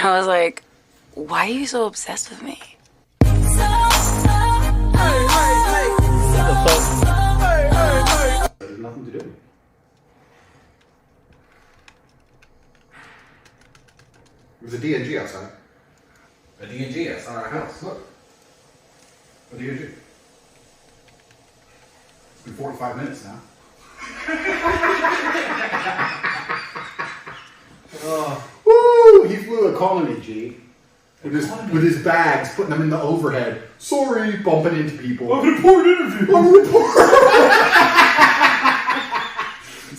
I was like, why are you so obsessed with me? There's nothing to do. There's a D&G outside. A D&G outside our house. Look. A D&G. It's been 45 minutes now. Woo! He flew a colony, G. With his bags, putting them in the overhead. Sorry, bumping into people. I'm an important interview. I'm an important.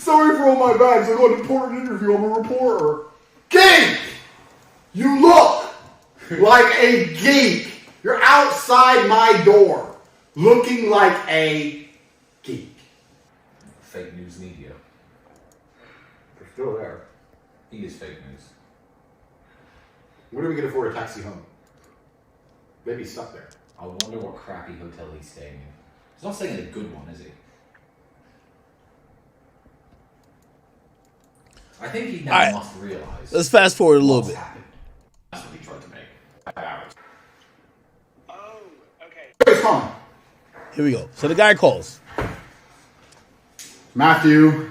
Sorry for all my bags. I got an important interview. I'm a reporter. Geek! You look like a geek. You're outside my door, looking like a geek. Fake news media. They're still there. He is fake news. When are we going to afford a taxi home? Maybe he's stuck there. I wonder what crappy hotel he's staying in. He's not staying in a good one, is he? I think he now must realize. Let's fast forward a little bit. Happened. That's what he tried to make. 5 hours. Oh, okay. Who's calling? Here we go. So the guy calls. Matthew. Hey,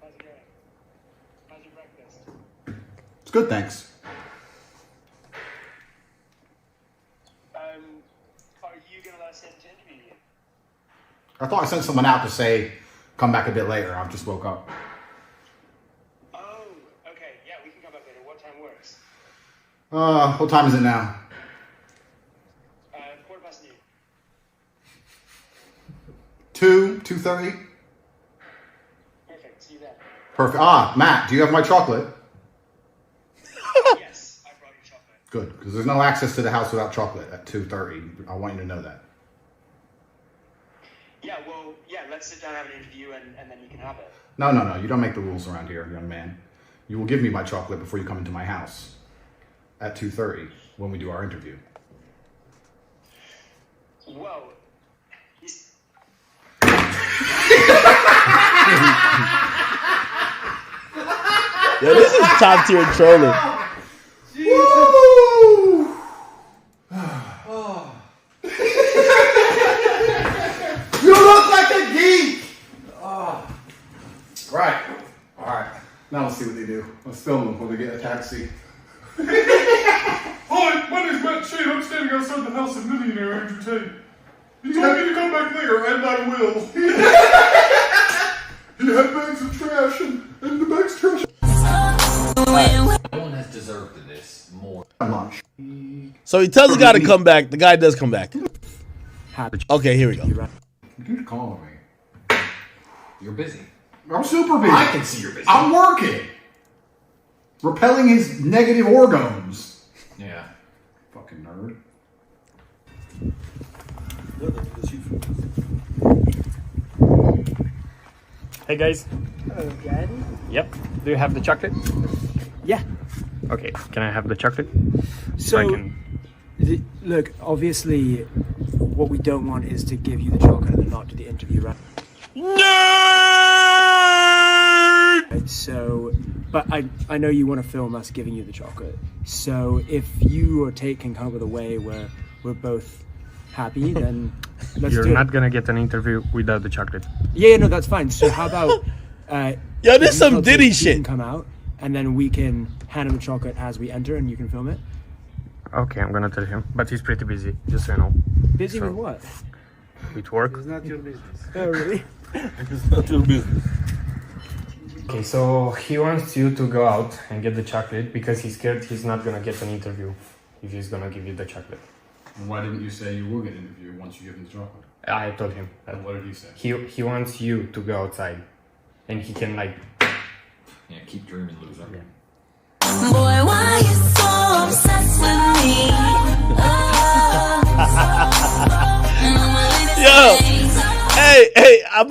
how's it going? How's your breakfast? It's good, thanks. Are you gonna let us in to interview you? I thought I sent someone out to say, come back a bit later. I just woke up. Oh, okay. Yeah, we can come back later. What time works? What time is it now? 2:15. 2:30? Perfect. See you then. Perfect. Matt, do you have my chocolate? Yes, I brought you chocolate. Good, because there's no access to the house without chocolate at 2:30. I want you to know that. Yeah, well, yeah, let's sit down and have an interview and then you can have it. No. You don't make the rules around here, young man. You will give me my chocolate before you come into my house at 2:30 when we do our interview. Well, he's... Yo, this is top tier trolling. Woo! You look like a geek! Right. Alright. Now let's see what they do. Let's film them when they get a taxi. Hi, my name's Matt Shane. I'm standing outside the house of millionaire Andrew Tate. He told me to come back later, and I will. He had bags of trash, and the bag's trash. No one has deserved this more. Lunch. So he tells the guy to come back. The guy does come back. Okay, here we go. Dude, call me. You're busy. I'm super busy. I can see you're busy. I'm working. Repelling his negative organs. Yeah. Fucking nerd. Hey guys. Hello, Daddy. Yep. Do you have the chocolate? Yeah. Okay. Can I have the chocolate? So, I can... look, obviously, what we don't want is to give you the chocolate and then not do the interview, right? Right, so, but I know you want to film us giving you the chocolate. So if you or Tate can come up with a way where we're both happy, then let's You're do not it. gonna get an interview without the chocolate. Yeah, no, that's fine. So how about Yo, this if some you tell Diddy Tate he shit. can come out, and then we can hand him the chocolate as we enter, and you can film it. Okay, I'm gonna tell him. But he's pretty busy, just so you know. Busy So- with what? With work. It's not your business. Oh, really? It's not your business. Okay, so he wants you to go out and get the chocolate because he's scared he's not gonna get an interview if he's gonna give you the chocolate. And why didn't you say you will get an interview once you give him the chocolate? I told him that. And what did he say? He wants you to go outside and he can like... Yeah, keep dreaming, loser. Yeah. Boy, why you so obsessed with me? Yo, hey, I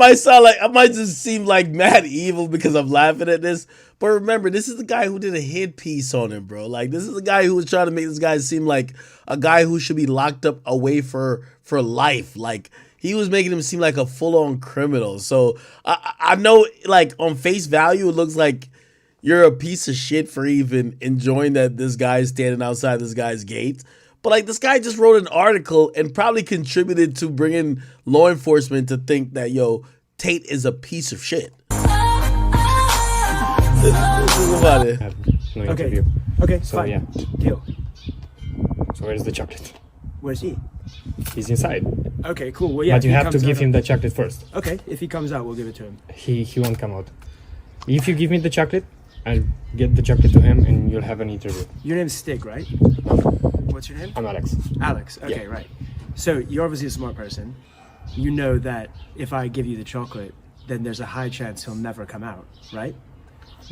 might just seem like mad evil because I'm laughing at this. But remember, this is the guy who did a hit piece on him, bro. Like, this is the guy who was trying to make this guy seem like a guy who should be locked up away for life. Like, he was making him seem like a full-on criminal. So I know, like, on face value, it looks like, you're a piece of shit for even enjoying that this guy's standing outside this guy's gate. But like this guy just wrote an article and probably contributed to bringing law enforcement to think that Tate is a piece of shit. This is about it. No Okay. interview. Okay, So, fine. yeah. Deal. So where's the chocolate? Where's he? He's inside. Okay, cool. Well, yeah. But you if he have to comes give out- him the chocolate first. Okay, if he comes out, we'll give it to him. He won't come out. If you give me the chocolate, I'll get the chocolate to him and you'll have an interview. Your name's Stig, right? What's your name? I'm Alex. Alex. Okay, right. So you're obviously a smart person. You know that if I give you the chocolate, then there's a high chance he'll never come out, right?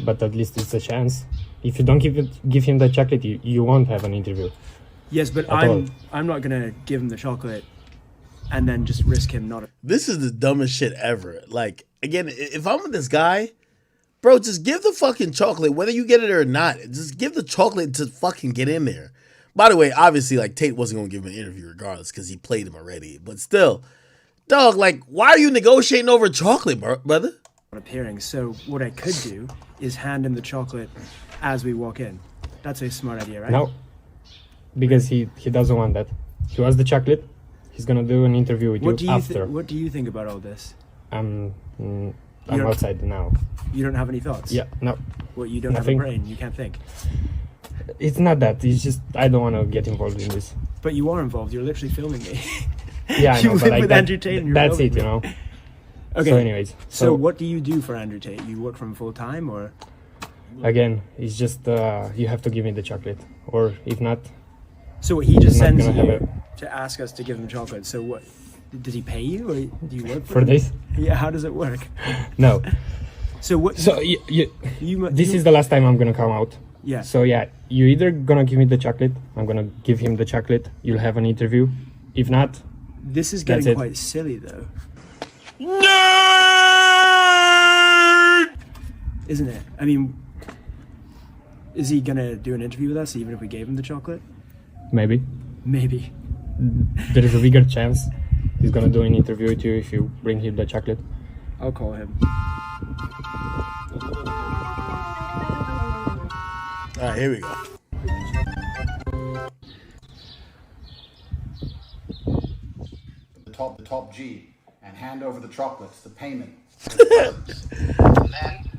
But at least it's a chance. If you don't give him the chocolate, you won't have an interview. Yes, but At all. I'm not gonna give him the chocolate and then just risk him not. This is the dumbest shit ever. Like, again, if I'm with this guy, bro, just give the fucking chocolate, whether you get it or not. Just give the chocolate to fucking get in there. By the way, obviously, like, Tate wasn't going to give him an interview regardless because he played him already. But still, dog, like, why are you negotiating over chocolate, brother? Appearing. So what I could do is hand him the chocolate as we walk in. That's a smart idea, right? No, because he doesn't want that. He wants the chocolate. He's gonna do an interview with you after. What do you think about all this? I'm don't- outside now. You don't have any thoughts? Yeah, no, What, you don't Nothing. have a brain? You can't think? it's not that. It's just I don't want to get involved in this. But you are involved. You're literally filming me. Yeah, I You know, live but like with that, Andrew Tate and you're that's filming it, you me. know. Okay. So, anyways, So what do you do for Andrew Tate? You work for him full time, or? again, it's just you have to give me the chocolate, or if not, So he just I'm not sends gonna you have to ask us to give him chocolate. So what? Does he pay you, or do you work for for him? this, Yeah. How does it work? no. So what? So this is the last time I'm gonna come out. Yeah. So yeah, you're either gonna give me the chocolate, I'm gonna give him the chocolate. You'll have an interview. If not, This is That's getting it. quite silly, though. Isn't it? I mean, is he gonna do an interview with us even if we gave him the chocolate? maybe Maybe. there is a bigger chance he's gonna do an interview with you if you bring him the chocolate. I'll call him. All right, here we go. The top G and hand over the chocolates, the payment. Then you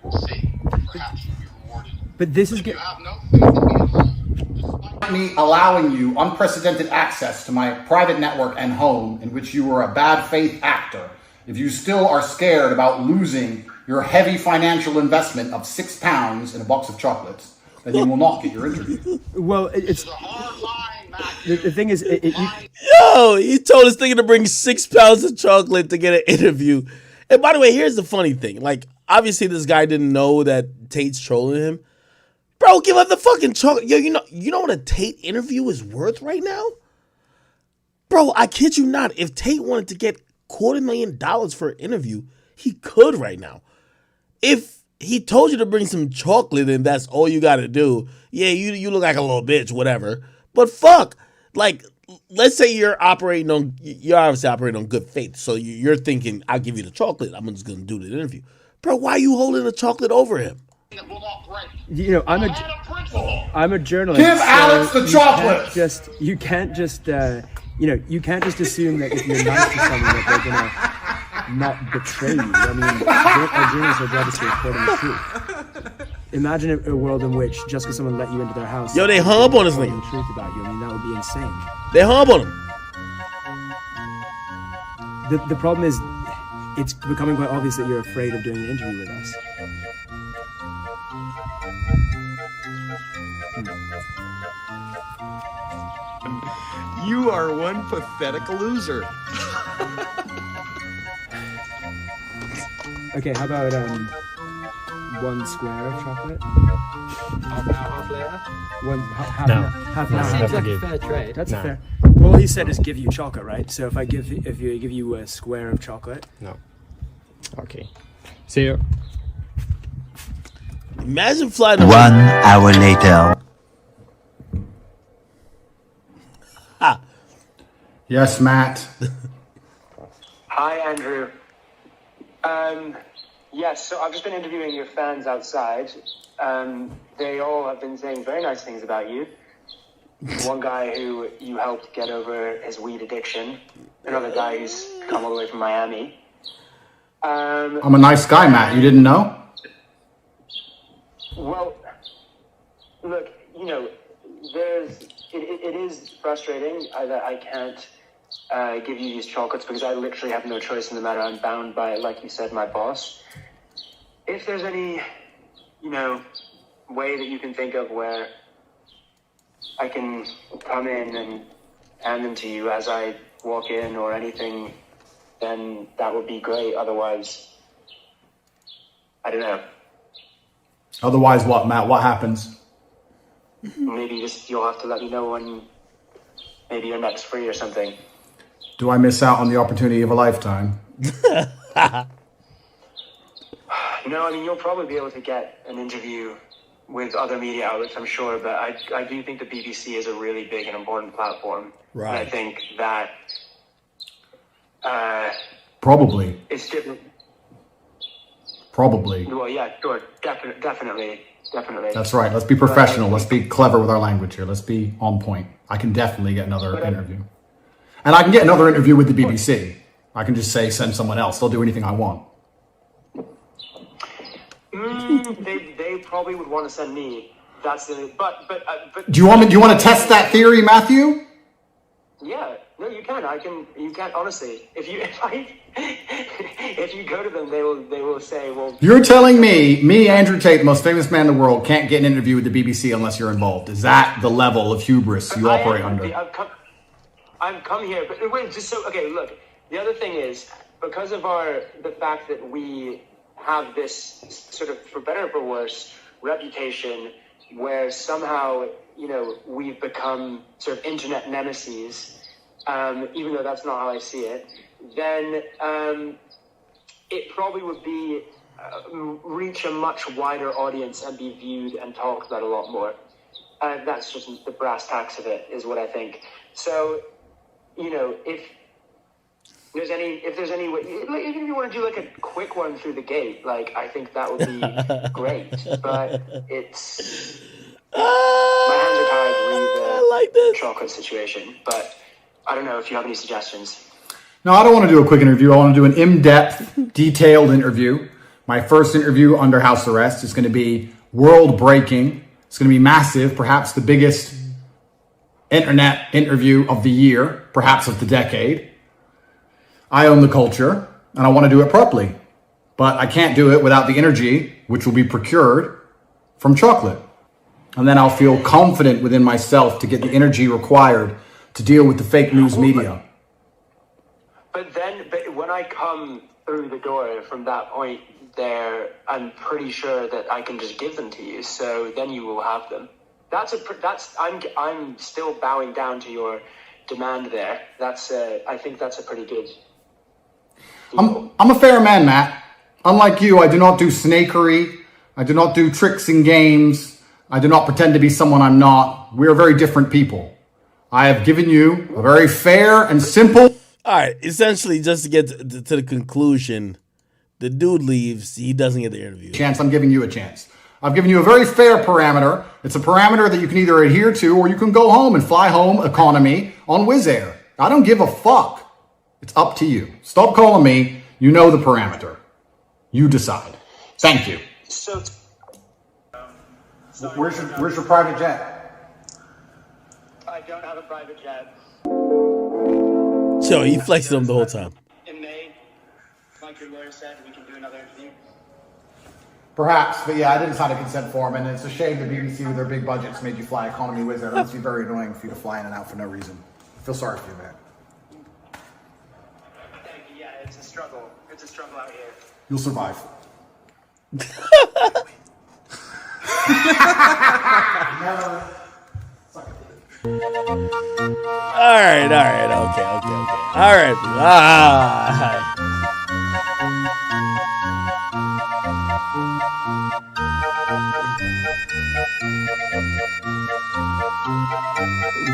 will see. Perhaps you'll be rewarded. But this is You good. have no faith in me. Me allowing you unprecedented access to my private network and home in which you were a bad faith actor. If you still are scared about losing your heavy financial investment of £6 in a box of chocolates, then you will not get your interview. Well, it's It's a hard line, Mac. the thing is, you, Yo, he told his nigga to bring 6 pounds of chocolate to get an interview. And by the way, here's the funny thing. Like, obviously this guy didn't know that Tate's trolling him. Bro, give up the fucking chocolate. Yo, you know what a Tate interview is worth right now? Bro, I kid you not. If Tate wanted to get $250,000 for an interview, he could right now. If he told you to bring some chocolate and that's all you gotta do, yeah, you look like a little bitch, whatever. But fuck, like, let's say you're obviously operating on good faith. So you're thinking, I'll give you the chocolate. I'm just gonna do the interview. Bro, why are you holding the chocolate over him? That will not break. you know, I had a principle. I'm a journalist. Give Alex the chocolate! You can't just you can't just assume that if you're nice to someone that they're gonna not betray you. I mean, our journalists are obviously reporting the truth. Imagine a world in which just because someone let you into their house, Yo, they hung up on this reporting nigga. the truth about you. I mean, that would be insane. They hung up on him. The problem is, it's becoming quite obvious that you're afraid of doing an interview with us. You are one pathetic loser. Okay, how about 1 square of chocolate? Half an hour, half later. Half No. an hour, half an No, hour. have Seems to like a give. fair trade. That's No. fair. Well, all he said is give you chocolate, right? So if you give you a square of chocolate, No. Okay. See you. Imagine flying 1 hour later. Yes, Matt. Hi, Andrew. Yes, so I've just been interviewing your fans outside. They all have been saying very nice things about you. One guy who you helped get over his weed addiction. Another guy who's come all the way from Miami. I'm a nice guy, Matt. You didn't know? Well, look, you know, it is frustrating that I can't give you these chocolates because I literally have no choice in the matter. I'm bound by, like you said, my boss. If there's any, you know, way that you can think of where I can come in and hand them to you as I walk in or anything, then that would be great. Otherwise, I don't know. Otherwise what, Matt? What happens? Maybe just you'll have to let me know when maybe you're next free or something. Do I miss out on the opportunity of a lifetime? No, I mean, you'll probably be able to get an interview with other media outlets, I'm sure, but I do think the BBC is a really big and important platform. Right. And I think that Probably. it's different. Probably. Well, yeah, sure, definitely. That's right. Let's be professional. Let's be clever with our language here. Let's be on point. I can definitely get another interview. And I can get another interview with the BBC. I can just say, send someone else. They'll do anything I want. They probably would want to send me. That's the but. Do you want to test that theory, Matthew? Yeah, no, you can. You can honestly. If you go to them, they will say, well. You're telling me, Andrew Tate, the most famous man in the world, can't get an interview with the BBC unless you're involved. Is that the level of hubris you operate under? I've come here, but wait, just so okay. Look, the other thing is because of the fact that we have this sort of, for better or for worse, reputation where somehow, you know, we've become sort of internet nemesis, even though that's not how I see it, then it probably would be reach a much wider audience and be viewed and talked about a lot more. That's just the brass tacks of it, is what I think. So, you know, if there's any way, even if you want to do like a quick one through the gate, like I think that would be great. But it's my hands are tied with the chocolate situation. But I don't know if you have any suggestions. No, I don't want to do a quick interview. I want to do an in-depth, detailed interview. My first interview under house arrest is going to be world-breaking. It's going to be massive, perhaps the biggest internet interview of the year, perhaps of the decade. I own the culture, and I want to do it properly. But I can't do it without the energy, which will be procured from chocolate. And then I'll feel confident within myself to get the energy required to deal with the fake news media. But when I come through the door from that point there, I'm pretty sure that I can just give them to you. So then you will have them. I'm still bowing down to your demand there. I think that's a pretty good deal. I'm a fair man, Matt. Unlike you, I do not do snakery. I do not do tricks and games. I do not pretend to be someone I'm not. We are very different people. I have given you a very fair and simple... All right, essentially, just to get to the conclusion, the dude leaves. He doesn't get the interview. Chance, I'm giving you a chance. I've given you a very fair parameter. It's a parameter that you can either adhere to or you can go home and fly home economy on Wizz Air. I don't give a fuck. It's up to you. Stop calling me. You know the parameter. You decide. Thank you. So, where's your private jet? I don't have a private jet. So he flexed them the whole time. In May, like your lawyer said, we can do another interview. Perhaps, but yeah, I didn't sign a consent form, and it's a shame the BBC with their big budgets made you fly economy Wizz Air. That must be very annoying for you to fly in and out for no reason. I feel sorry for you, man. Thank you. Yeah, it's a struggle. It's a struggle out here. You'll survive. All right, okay. All right.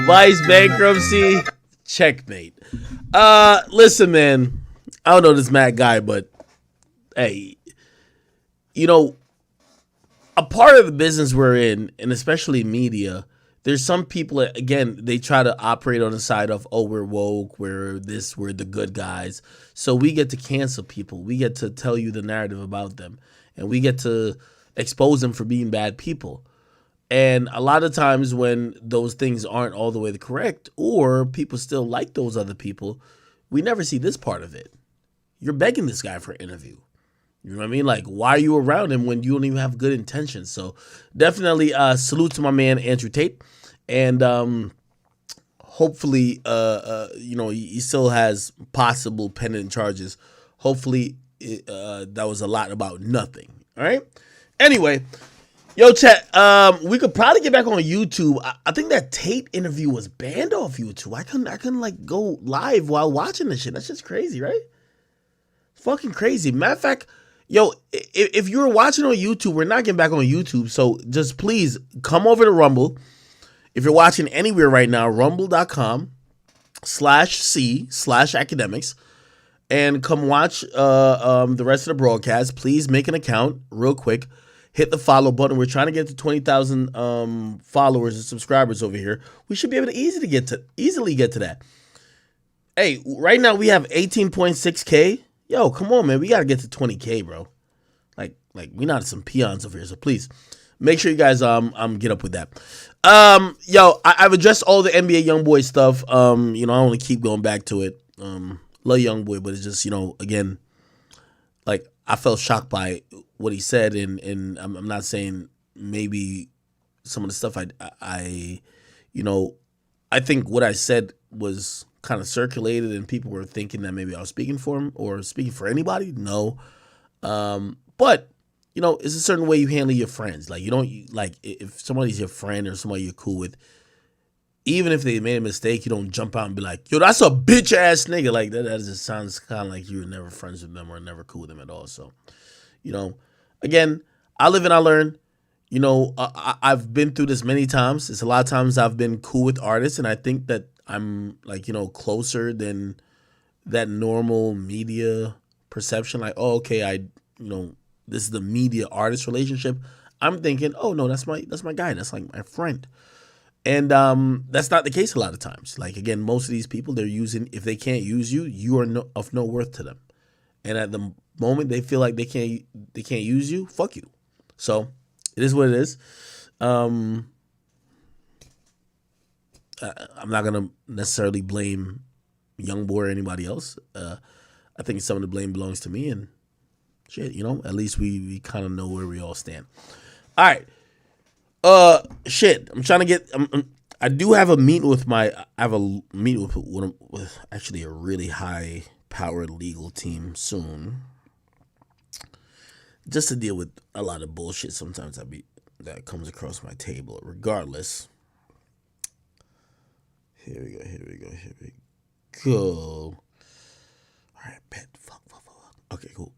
Vice bankruptcy, checkmate. Listen, man, I don't know this Matt guy, but hey, you know, a part of the business we're in, and especially media, there's some people, again, they try to operate on the side of, oh, we're woke, we're this, we're the good guys. So we get to cancel people. We get to tell you the narrative about them. And we get to expose them for being bad people. And a lot of times when those things aren't all the way correct, or people still like those other people, we never see this part of it. You're begging this guy for an interview. You know what I mean? Like, why are you around him when you don't even have good intentions? So definitely salute to my man, Andrew Tate. And hopefully, you know, he still has possible pending charges. Hopefully, that was a lot about nothing. All right? Anyway, yo, chat, we could probably get back on YouTube. I think that Tate interview was banned off YouTube. I couldn't like go live while watching this shit. That's just crazy, right? Fucking crazy. Matter of fact, yo, if you're watching on YouTube, we're not getting back on YouTube. So just please come over to Rumble. If you're watching anywhere right now, rumble.com/c/academics, and come watch the rest of the broadcast. Please make an account real quick. Hit the follow button. We're trying to get to 20,000 followers and subscribers over here. We should be able to easily get to that. Hey, right now we have 18.6K. Yo, come on, man. We got to get to 20K, bro. Like we not some peons over here. So please make sure you guys get up with that. Yo, I've addressed all the NBA YoungBoy stuff. You know, I only keep going back to it. Love YoungBoy, but it's just, you know, again, like I felt shocked by what he said, and I'm not saying maybe some of the stuff I you know, I think what I said was kind of circulated and people were thinking that maybe I was speaking for him or speaking for anybody. No. But you know, it's a certain way you handle your friends. Like, you don't, like, if somebody's your friend or somebody you're cool with, even if they made a mistake, you don't jump out and be like, yo, that's a bitch ass nigga. Like, that just sounds kind of like you were never friends with them or never cool with them at all. So, you know, again, I live and I learn. You know, I've been through this many times. It's a lot of times I've been cool with artists, and I think that I'm, like, you know, closer than that normal media perception. Like, oh, okay, you know, this is the media artist relationship. I'm thinking, oh no, that's my guy. That's like my friend. And that's not the case a lot of times. Like, again, most of these people, they're using, if they can't use you, you are of no worth to them. And at the moment they feel like they can't use you, fuck you. So it is what it is. I'm not gonna necessarily blame YoungBoy or anybody else. I think some of the blame belongs to me, and shit, you know, at least we kind of know where we all stand. All right. Shit, I'm trying to get, I do have a meeting with with actually a really high powered legal team soon. Just to deal with a lot of bullshit sometimes that comes across my table. Regardless. Here we go. All right, bet. Fuck. Okay, cool.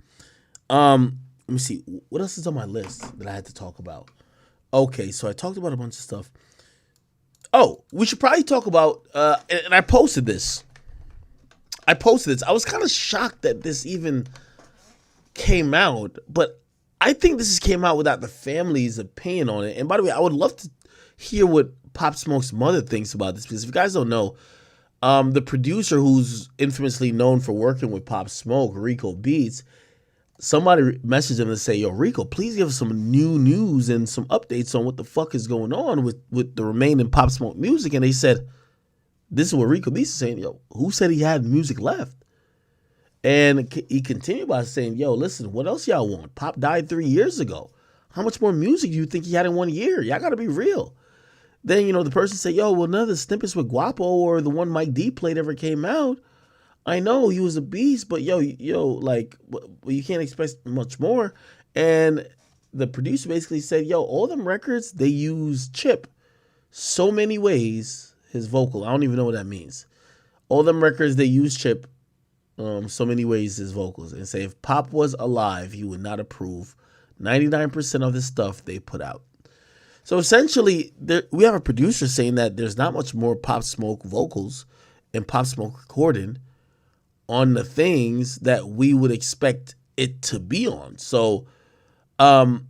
Let me see. What else is on my list that I had to talk about? Okay, so I talked about a bunch of stuff. Oh, we should probably talk about, and I posted this. I was kind of shocked that this even came out, but I think this came out without the family's opinion on it. And by the way, I would love to hear what Pop Smoke's mother thinks about this, because if you guys don't know, the producer who's infamously known for working with Pop Smoke, Rico Beats, somebody messaged him and say, yo, Rico, please give us some new news and some updates on what the fuck is going on with the remaining Pop Smoke music. And they said, this is what Rico Beats is saying, yo, who said he had music left? And he continued by saying, yo, listen, what else y'all want? Pop died 3 years ago. How much more music do you think he had in 1 year? Y'all got to be real. Then, you know, the person said, yo, well, none of the snippets with Guapo or the one Mike D played ever came out. I know he was a beast, but yo, like, well, you can't expect much more. And the producer basically said, yo, all them records, they use Chip so many ways, his vocal. I don't even know what that means. All them records, they use Chip so many ways, his vocals. And say if Pop was alive, he would not approve 99% of the stuff they put out. So essentially, we have a producer saying that there's not much more Pop Smoke vocals and Pop Smoke recording on the things that we would expect it to be on. So I'm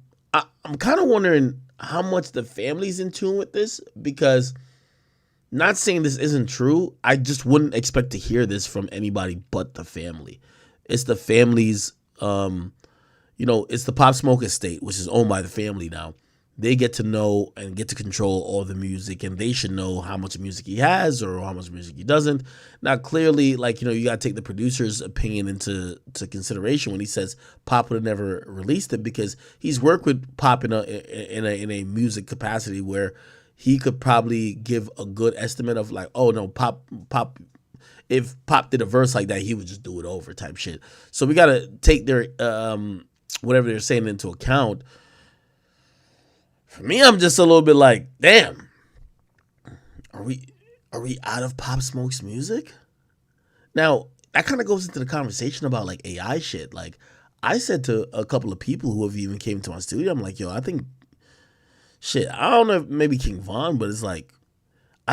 kind of wondering how much the family's in tune with this, because not saying this isn't true, I just wouldn't expect to hear this from anybody but the family. It's the family's, it's the Pop Smoke estate, which is owned by the family now. They get to know and get to control all the music, and they should know how much music he has or how much music he doesn't. Now, clearly, you got to take the producer's opinion into consideration when he says Pop would have never released it, because he's worked with Pop in a music capacity where he could probably give a good estimate of oh no, Pop, if Pop did a verse like that, he would just do it over type shit. So we got to take their whatever they're saying into account. For me, I'm just a little bit like, damn, are we out of Pop Smoke's music? Now, that kind of goes into the conversation about AI shit. I said to a couple of people who have even came to my studio, I'm like, yo, I think, shit, I don't know if maybe King Von, but it's I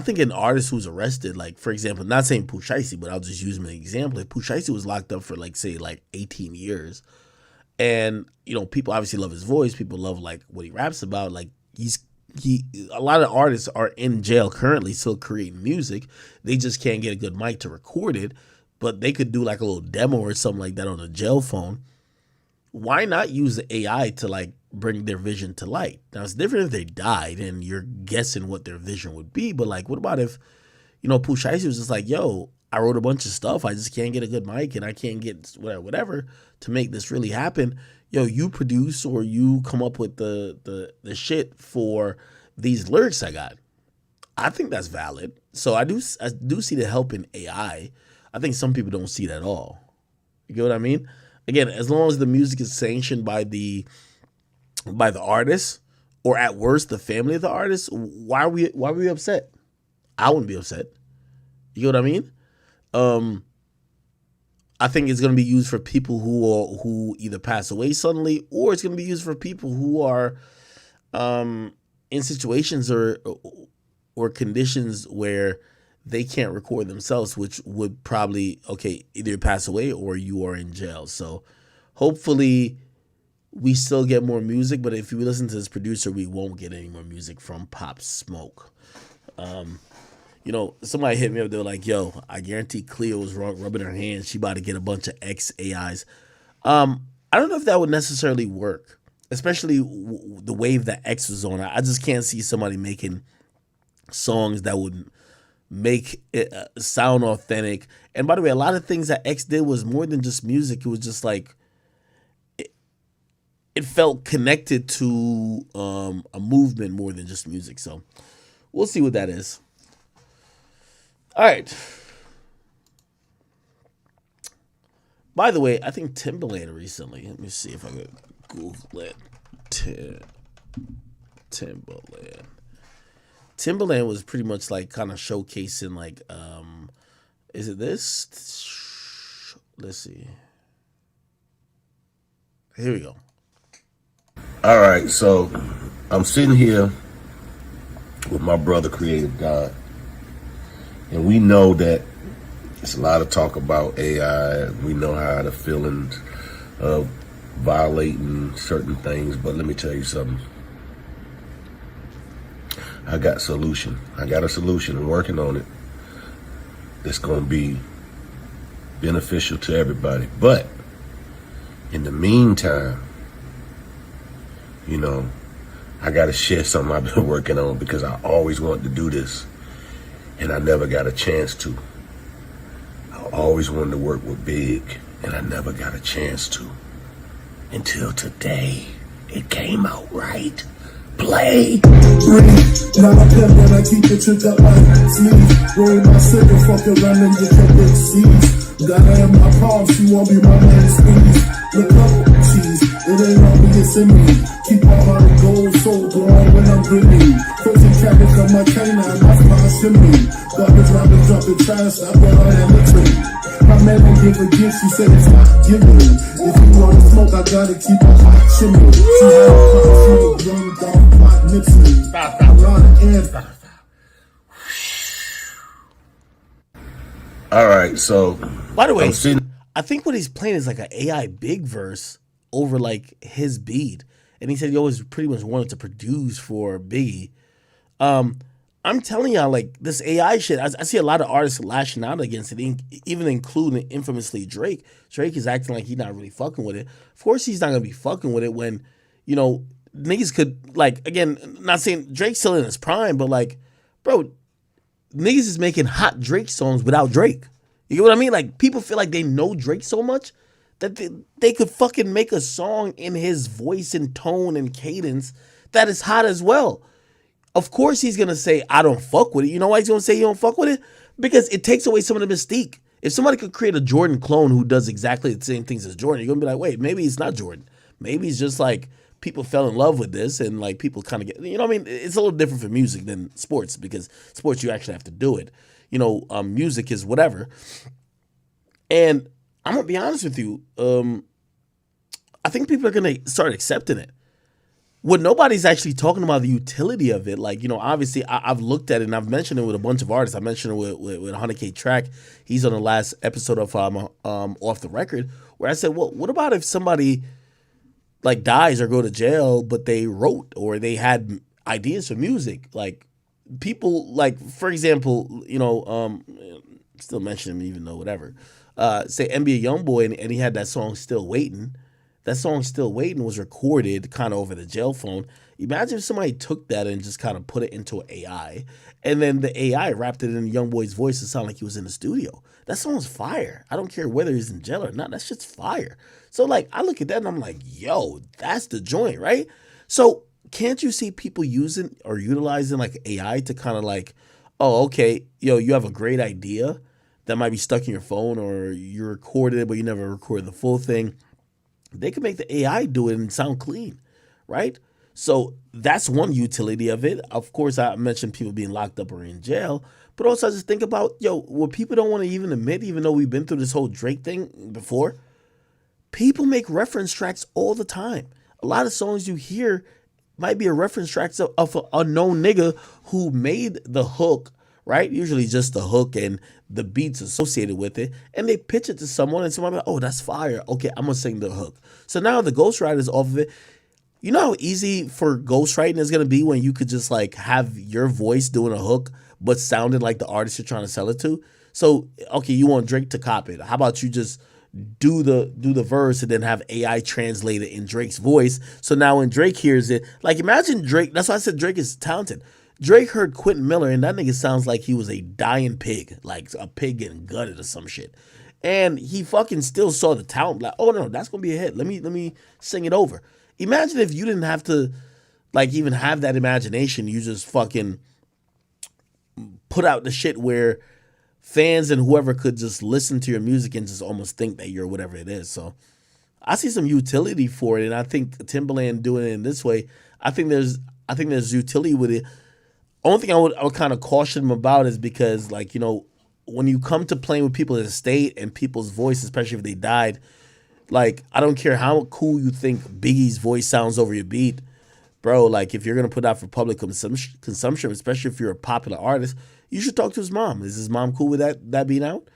think an artist who's arrested, for example, not saying Pooh Shiesty, but I'll just use him as an example. If Pooh Shiesty was locked up for, say 18 years, and, people obviously love his voice, people love, what he raps about, a lot of artists are in jail currently still creating music. They just can't get a good mic to record it, but they could do a little demo or something like that on a jail phone. Why not use the AI to bring their vision to light? Now, it's different if they died and you're guessing what their vision would be, but what about if, Pooh Shiesty was just yo, I wrote a bunch of stuff, I just can't get a good mic and I can't get whatever to make this really happen. Yo, you produce or you come up with the shit for these lyrics I got. I think that's valid. So I do see the help in AI. I think some people don't see it at all. You get what I mean? Again, as long as the music is sanctioned by the artist, or at worst the family of the artist, why are we upset? I wouldn't be upset. You get what I mean? I think it's going to be used for people who either pass away suddenly, or it's going to be used for people who are in situations or conditions where they can't record themselves, which would probably, either pass away or you are in jail. So hopefully we still get more music, but if you listen to this producer, we won't get any more music from Pop Smoke. Somebody hit me up, they were like, yo, I guarantee Cleo was rubbing her hands. She about to get a bunch of X AIs. I don't know if that would necessarily work, especially the wave that X was on. I just can't see somebody making songs that would make it sound authentic. And by the way, a lot of things that X did was more than just music. It was just it felt connected to a movement more than just music. So we'll see what that is. All right. By the way, I think Timbaland recently, let me see if I could Google it. Timbaland. Timbaland was pretty much kind of showcasing is it this? Let's see. Here we go. All right, so I'm sitting here with my brother, Creative God, and we know that there's a lot of talk about AI. We know how the feelings of violating certain things, but let me tell you something. I got a solution. I'm working on it. It's going to be beneficial to everybody. But in the meantime, I got to share something I've been working on, because I always wanted to do this and I never got a chance to. I always wanted to work with Big and I never got a chance to. Until today, it came out right. Play. Now I pimp and I keep it tricked up like sleeves. Roll my cigar, fuck around and get your big C's. Got her in my palm, she won't be my man squeeze. Look up, cheese, it ain't obvious in me. Keep my heart of gold, so glowing when I'm grinning. Frozen cabbage on my canine, my fly shimmy. Garbage robbers dropping trash, I put her in the tree. My man don't give a gift, she said it's not giving. If you wanna smoke, I gotta keep a hot chimney. She had a pot, she was young, dog, pot, nipsey. All right, so by the way, I think what he's playing is an AI big verse over his beat, and he said he always pretty much wanted to produce for Biggie. I'm telling y'all, like, this AI shit, I see a lot of artists lashing out against it, even including infamously Drake. Drake is acting like he's not really fucking with it. Of course he's not going to be fucking with it when, you know, niggas could, like, again, not saying Drake's still in his prime, but, like, bro, niggas is making hot Drake songs without Drake. You get what I mean? Like, people feel like they know Drake so much that they could fucking make a song in his voice and tone and cadence that is hot as well. Of course he's going to say, I don't fuck with it. You know why he's going to say he don't fuck with it? Because it takes away some of the mystique. If somebody could create a Jordan clone who does exactly the same things as Jordan, you're going to be like, wait, maybe it's not Jordan. Maybe it's just like people fell in love with this and like people kind of get, you know what I mean? It's a little different for music than sports because sports, you actually have to do it. You know, music is whatever. And I'm going to be honest with you. I think people are going to start accepting it. What nobody's actually talking about the utility of it, like, you know, obviously I've looked at it and I've mentioned it with a bunch of artists. I mentioned it with 100K Track. He's on the last episode of Off the Record, where I said, well, what about if somebody like dies or go to jail, but they wrote or they had ideas for music? Like people, like, for example, you know, still mention him even though whatever. Say NBA Youngboy and he had that song Still Waiting. That song Still Waiting was recorded kind of over the jail phone. Imagine if somebody took that and just kind of put it into an AI, and then the AI wrapped it in Youngboy's voice to sound like he was in the studio. That song's fire. I don't care whether he's in jail or not. That shit's fire. So, like, I look at that and I'm like, yo, that's the joint, right? So can't you see people using or utilizing, like, AI to kind of like, oh, okay, yo, you have a great idea that might be stuck in your phone or you recorded it, but you never recorded the full thing. They can make the AI do it and sound clean, right? So that's one utility of it. Of course, I mentioned people being locked up or in jail, but also I just think about, yo, what people don't want to even admit, even though we've been through this whole Drake thing before, people make reference tracks all the time. A lot of songs you hear might be a reference track of an unknown nigga who made the hook, right? Usually just the hook and the beats associated with it. And they pitch it to someone and someone like, oh, that's fire. Okay, I'm going to sing the hook. So now the ghostwriter's off of it. You know how easy for ghostwriting is going to be when you could just like have your voice doing a hook, but sounding like the artist you're trying to sell it to. So, okay, you want Drake to cop it. How about you just do the verse and then have AI translate it in Drake's voice? So now when Drake hears it, like imagine Drake, that's why I said Drake is talented. Drake heard Quentin Miller, and that nigga sounds like he was a dying pig, like a pig getting gutted or some shit. And he fucking still saw the talent, like, oh no, that's gonna be a hit. Let me sing it over. Imagine if you didn't have to, like, even have that imagination. You just fucking put out the shit where fans and whoever could just listen to your music and just almost think that you're whatever it is. So I see some utility for it, and I think Timbaland doing it in this way, I think there's utility with it. Only thing I would kind of caution him about is because, like, you know, when you come to playing with people's estate and people's voice, especially if they died, like, I don't care how cool you think Biggie's voice sounds over your beat, bro. Like, if you're going to put out for public consumption, especially if you're a popular artist, you should talk to his mom. Is his mom cool with that being out?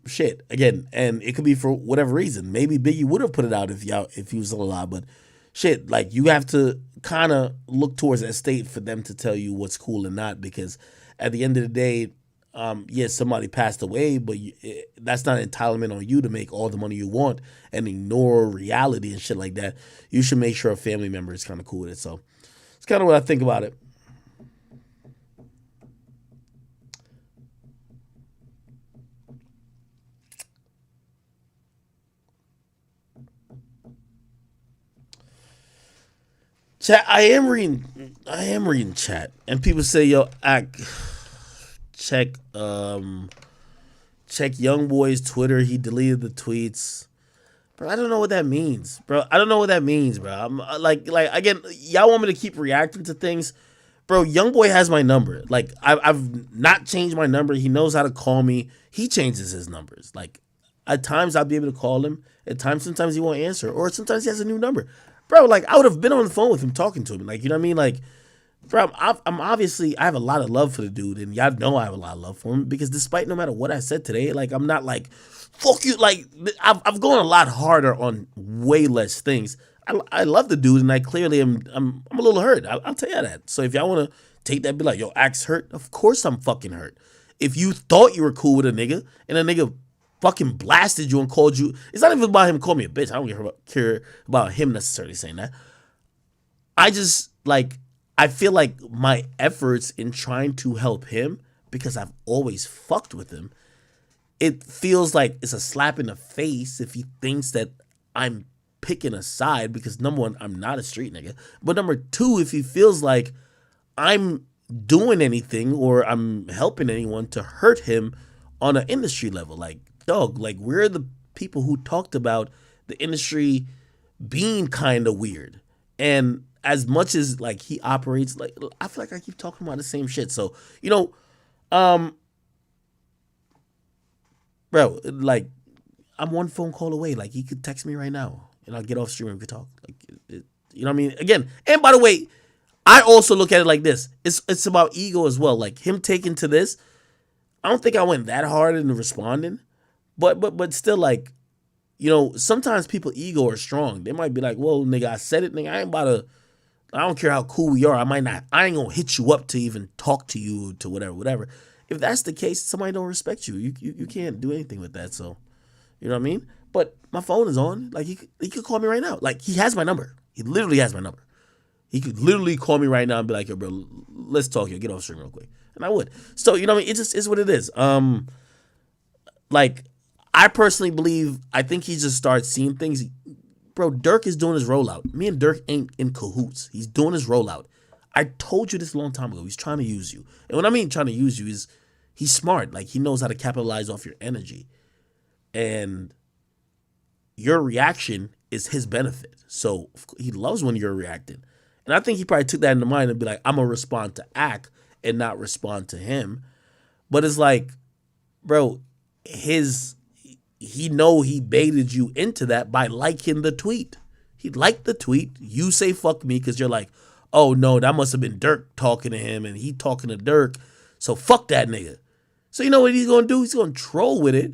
Shit. Again, and it could be for whatever reason. Maybe Biggie would have put it out if he was still alive, but shit, like, you have to kind of look towards the estate for them to tell you what's cool and not, because at the end of the day, yes, somebody passed away, but that's not an entitlement on you to make all the money you want and ignore reality and shit like that. You should make sure a family member is kind of cool with it. So it's kind of what I think about it. Chat, I am reading chat, and people say, yo, check Youngboy's Twitter. He deleted the tweets. Bro, I don't know what that means, bro. I don't know what that means, bro. I'm like again, y'all want me to keep reacting to things, bro. Youngboy has my number. Like, I've not changed my number. He knows how to call me. He changes his numbers. Like, at times I'll be able to call him. At times, sometimes he won't answer, or sometimes he has a new number. Bro, like, I would have been on the phone with him talking to him. Like, you know what I mean? Like, bro, I'm obviously, I have a lot of love for the dude, and y'all know I have a lot of love for him, because despite no matter what I said today, like, I'm not like, fuck you. Like, I've gone a lot harder on way less things. I love the dude, and I clearly I'm a little hurt. I'll tell you that. So if y'all want to take that, be like, yo, Axe hurt. Of course I'm fucking hurt. If you thought you were cool with a nigga and a nigga fucking blasted you and called you, it's not even about him calling me a bitch. I don't care about him necessarily saying that. I just like, I feel like my efforts in trying to help him, because I've always fucked with him, it feels like it's a slap in the face if he thinks that I'm picking a side, because number one, I'm not a street nigga. But number two, if he feels like I'm doing anything or I'm helping anyone to hurt him on an industry level, like, dog, like, we're the people who talked about the industry being kind of weird. And as much as like he operates, like, I feel like I keep talking about the same shit. So, you know, bro, like, I'm one phone call away. Like, he could text me right now and I'll get off stream and we could talk. Like, you know what I mean? Again, and by the way, I also look at it like this. It's about ego as well. Like, him taking to this, I don't think I went that hard in responding, but still, like, you know, sometimes people ego are strong. They might be like, "Whoa, nigga, I said it, nigga. I don't care how cool we are. I ain't gonna hit you up to even talk to you to whatever. If that's the case, somebody don't respect you. You can't do anything with that. So, you know what I mean? But my phone is on. Like, he could call me right now. Like, he has my number. He literally has my number. He could literally call me right now and be like, yo, bro, let's talk here. Get off stream real quick. And I would. So, you know what I mean? It just is what it is. Like, I personally believe, I think he just starts seeing things. Bro, Dirk is doing his rollout. Me and Dirk ain't in cahoots. He's doing his rollout. I told you this a long time ago. He's trying to use you. And what I mean trying to use you is he's smart. Like, he knows how to capitalize off your energy. And your reaction is his benefit. So he loves when you're reacting. And I think he probably took that into mind and be like, I'm going to respond to Ak and not respond to him. But it's like, bro, he know he baited you into that by liking the tweet. He liked the tweet. You say fuck me because you're like, oh no, that must have been Dirk talking to him and he talking to Dirk. So fuck that nigga. So you know what he's going to do? He's going to troll with it.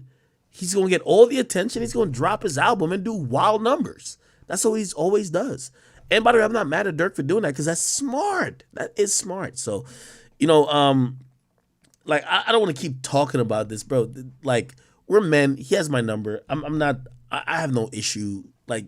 He's going to get all the attention. He's going to drop his album and do wild numbers. That's what he's always does. And by the way, I'm not mad at Dirk for doing that because that's smart. That is smart. So, you know, like, I don't want to keep talking about this, bro. Like, we're men. He has my number. I'm not, I have no issue. Like,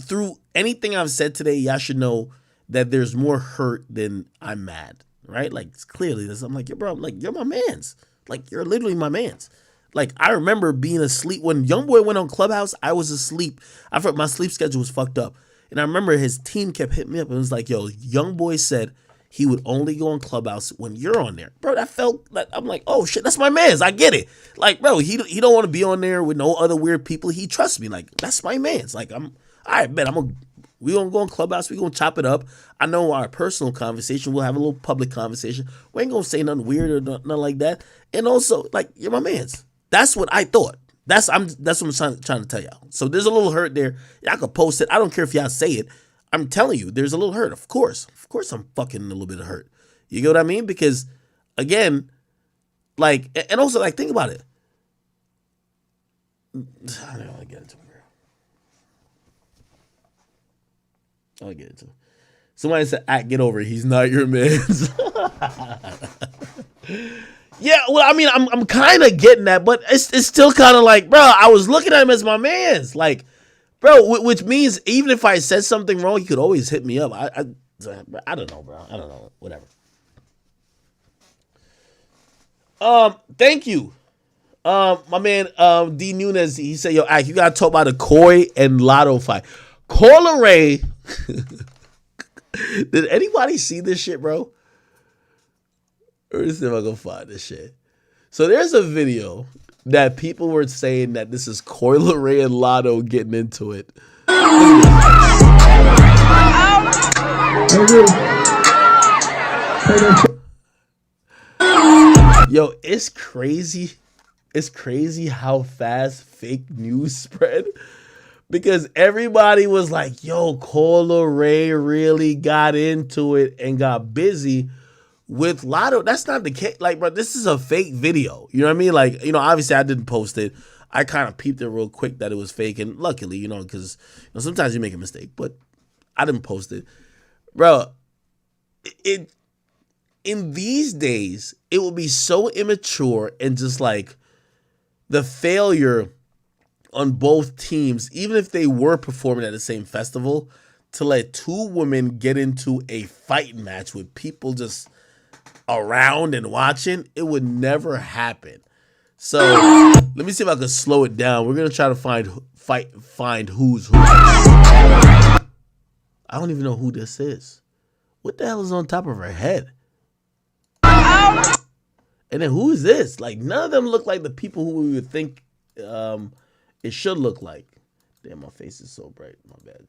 through anything I've said today, y'all should know that there's more hurt than I'm mad, right? Like, it's clearly this. I'm like, yo, bro, I'm like, you're my mans. Like, you're literally my mans. Like, I remember being asleep when YoungBoy went on Clubhouse. I was asleep. I thought my sleep schedule was fucked up. And I remember his team kept hitting me up and was like, yo, YoungBoy said he would only go on Clubhouse when you're on there. Bro, that felt like, I'm like, oh shit, that's my man's. I get it. Like, bro, he don't want to be on there with no other weird people. He trusts me. Like, that's my man's. Like, all right, man, we gonna go on Clubhouse. We gonna chop it up. I know our personal conversation. We'll have a little public conversation. We ain't gonna say nothing weird or nothing like that. And also, like, you're my man's. That's what I thought. That's what I'm trying to tell y'all. So there's a little hurt there. Y'all can post it. I don't care if y'all say it. I'm telling you, there's a little hurt. Of course I'm fucking a little bit of hurt. You get what I mean? Because, again, like, and also, like, think about it. I don't want to get into it, bro. I'll get into it. Somebody said, get over it. He's not your man. Yeah, well, I mean, I'm kind of getting that, but it's still kind of like, bro, I was looking at him as my man's. Like, bro, which means even if I said something wrong, he could always hit me up. I don't know, bro. I don't know. Whatever. Thank you. My man, D Nunez, he said, yo, Ak, you gotta talk about the Koi and Lotto fight. Coyle Ray. Did anybody see this shit, bro? Let me see if I can find this shit. So there's a video that people were saying that this is Coyle Ray and Lotto getting into it. Yo, it's crazy. It's crazy how fast fake news spread. Because everybody was like, yo, Coyle Ray really got into it and got busy with Lotto. That's not the case. Like, bro, this is a fake video. You know what I mean? Like, you know, obviously I didn't post it. I kind of peeped it real quick that it was fake, and luckily, you know, because sometimes you make a mistake, but I didn't post it, bro. It in these days, it will be so immature and just like the failure on both teams, even if they were performing at the same festival, to let two women get into a fighting match with people just around and watching, it would never happen. So let me see if I can slow it down. We're gonna try to find who's who. I don't even know who this is. What the hell is on top of her head? And then who is this? Like, none of them look like the people who we would think it should look like. Damn, my face is so bright. My bad.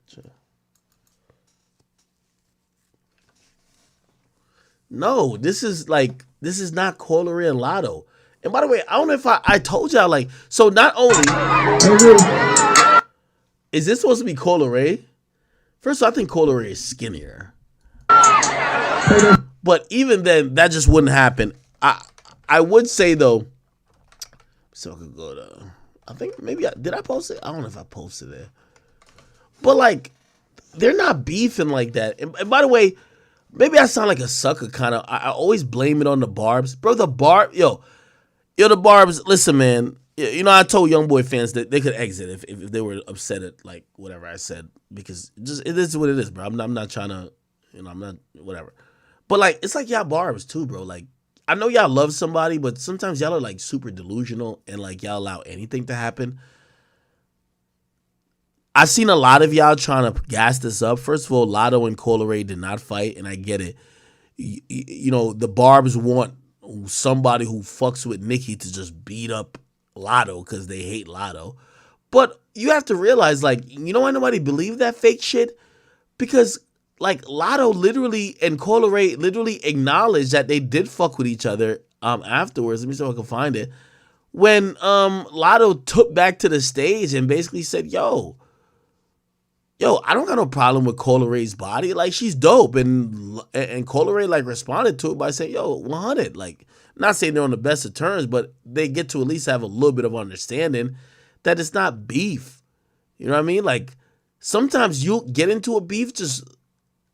No, this is not Cola Ray and Lotto. And by the way, I don't know if I told y'all, like, so not only is this supposed to be Cola Ray? First of all, I think Cola Ray is skinnier. But even then, that just wouldn't happen. I would say though, so I could go to, I think maybe did I post it? I don't know if I posted it. But like, they're not beefing like that. And by the way, maybe I sound like a sucker kind of. I always blame it on the Barbs. Bro, the Barbs, listen, man. You know, I told Young Boy fans that they could exit if they were upset at like whatever I said, because it is what it is, bro. I'm not trying to, I'm not, whatever. But like, it's like y'all Barbs too, bro. Like, I know y'all love somebody, but sometimes y'all are like super delusional and like y'all allow anything to happen. I've seen a lot of y'all trying to gas this up. First of all, Lotto and Cola Ray did not fight, and I get it. You know, the Barbs want somebody who fucks with Nikki to just beat up Lotto because they hate Lotto. But you have to realize, like, you know why nobody believed that fake shit? Because, like, Lotto literally and Cola Ray literally acknowledged that they did fuck with each other afterwards. Let me see if I can find it. When Lotto took back to the stage and basically said, yo, I don't got no problem with Cola Ray's body. Like, she's dope. And Cola Ray, like, responded to it by saying, yo, 100. Like, not saying they're on the best of terms, but they get to at least have a little bit of understanding that it's not beef. You know what I mean? Like, sometimes you'll get into a beef, just,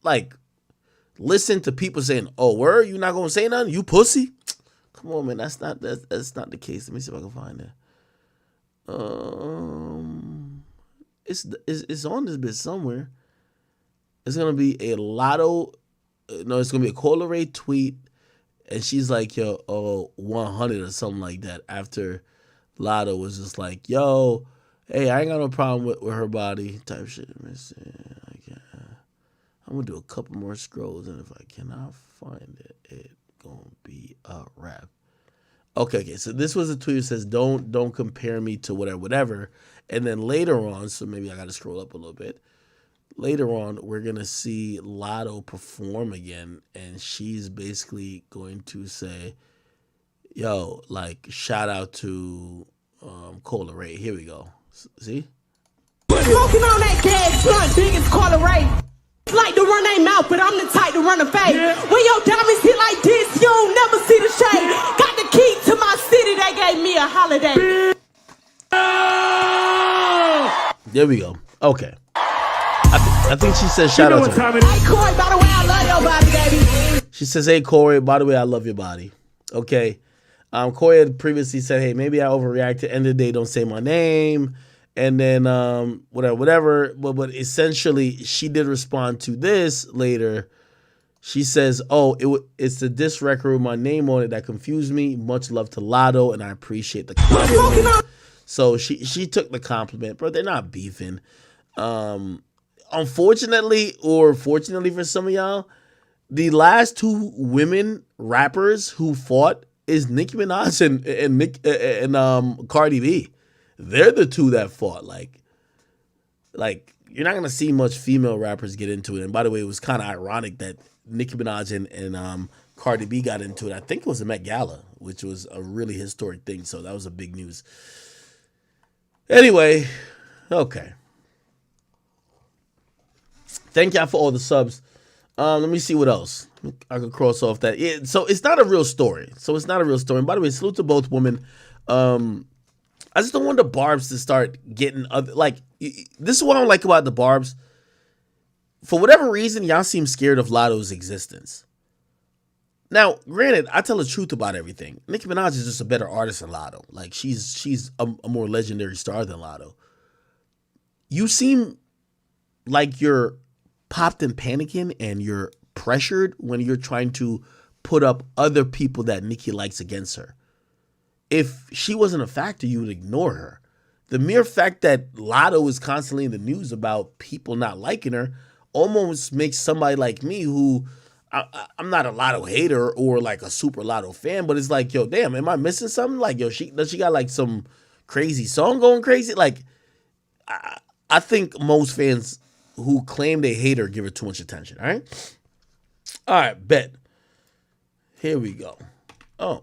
like, listen to people saying, oh, word? You not going to say nothing? You pussy? Come on, man. That's not the case. Let me see if I can find it. It's on this bit somewhere. It's gonna be a Lotto. No, it's gonna be a Cola Ray tweet, and she's like, yo, 100 or something like that. After Lotto was just like, yo, hey, I ain't got no problem with her body type shit. Let me see. I'm gonna do a couple more scrolls, and if I cannot find it, it's gonna be a wrap. Okay. So this was a tweet that says, don't compare me to whatever. And then later on, so maybe I got to scroll up a little bit. Later on, we're going to see Lotto perform again. And she's basically going to say, yo, like, shout out to Cola Ray. Here we go. See? Smoking on that gas blunt, big as Cola Ray. Like to run their mouth, but I'm the type to run a fade. Yeah. When your diamonds hit like this, you don't never see the shade. Got the key to my city, they gave me a holiday. There we go. Okay. I think she says shout out to her. Hey, Corey, by the way, I love your body, baby. She says, hey, Corey, by the way, I love your body. Okay. Corey had previously said, hey, maybe I overreacted. End of the day, don't say my name. And then whatever. But essentially, she did respond to this later. She says, oh, it's the diss record with my name on it that confused me. Much love to Lotto, and I appreciate the compliment. So she took the compliment, bro. They're not beefing. Unfortunately, or fortunately for some of y'all, the last two women rappers who fought is Nicki Minaj and Cardi B. They're the two that fought. Like you're not gonna see much female rappers get into it. And by the way, it was kind of ironic that Nicki Minaj and Cardi B got into it. I think it was a Met Gala, which was a really historic thing. So that was a big news. Anyway, okay. Thank y'all for all the subs. Let me see what else I could cross off that. So it's not a real story. And by the way, salute to both women. I I just don't want the Barbs to start getting other, like, this is what I don't like about the Barbs. For whatever reason, y'all seem scared of Lotto's existence. Now, granted, I tell the truth about everything. Nicki Minaj is just a better artist than Lotto. Like, she's a more legendary star than Lotto. You seem like you're popped and panicking and you're pressured when you're trying to put up other people that Nicki likes against her. If she wasn't a factor, you would ignore her. The mere fact that Lotto is constantly in the news about people not liking her almost makes somebody like me, who I'm not a Lotto hater or like a super Lotto fan, but it's like, yo, damn, am I missing something? Like, yo, she got like some crazy song going crazy? Like, I think most fans who claim they hate her give her too much attention. All right, bet. Here we go. Oh.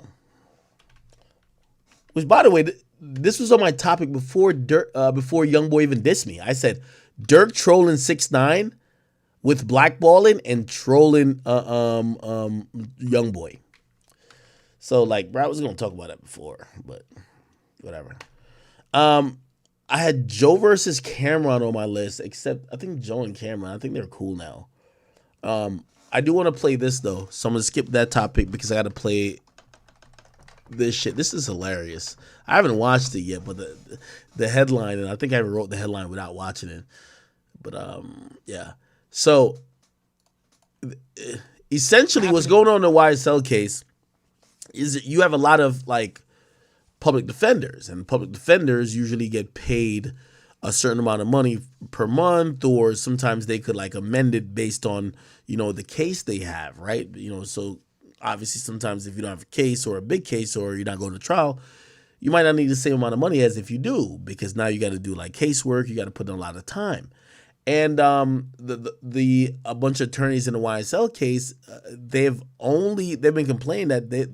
Which, by the way, this was on my topic before before YoungBoy even dissed me. I said Dirk trolling 6ix9ine with blackballing and trolling YoungBoy. So, like, bro, I was gonna talk about that before, but whatever. I had Joe versus Cameron on my list, except I think Joe and Cameron, I think they're cool now. I do want to play this though, so I'm gonna skip that topic because I got to play this shit. This is hilarious. I haven't watched it yet, but the headline, and I think I wrote the headline without watching it. But yeah. So essentially, what's going on in the YSL case is that you have a lot of like public defenders, and public defenders usually get paid a certain amount of money per month, or sometimes they could like amend it based on, you know, the case they have, right? You know, so obviously sometimes if you don't have a case or a big case or you're not going to trial, you might not need the same amount of money as if you do, because now you got to do like casework, you got to put in a lot of time. And the a bunch of attorneys in the YSL case, they've been complaining that they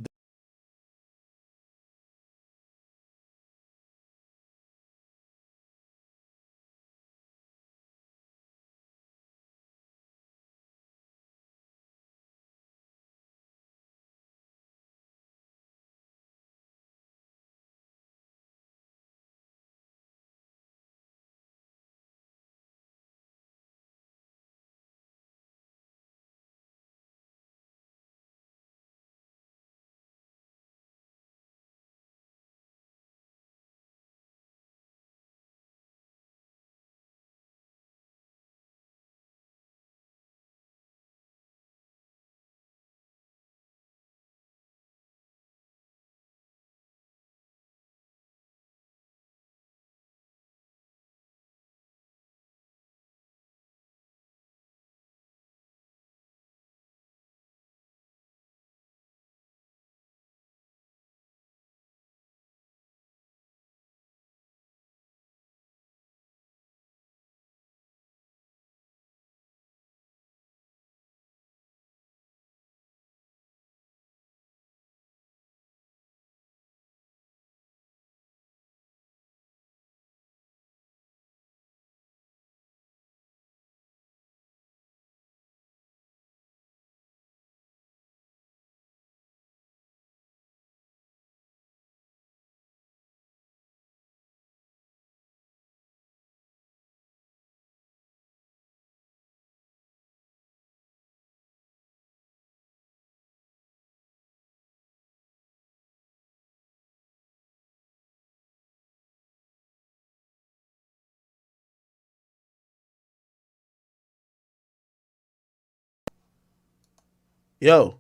Yo,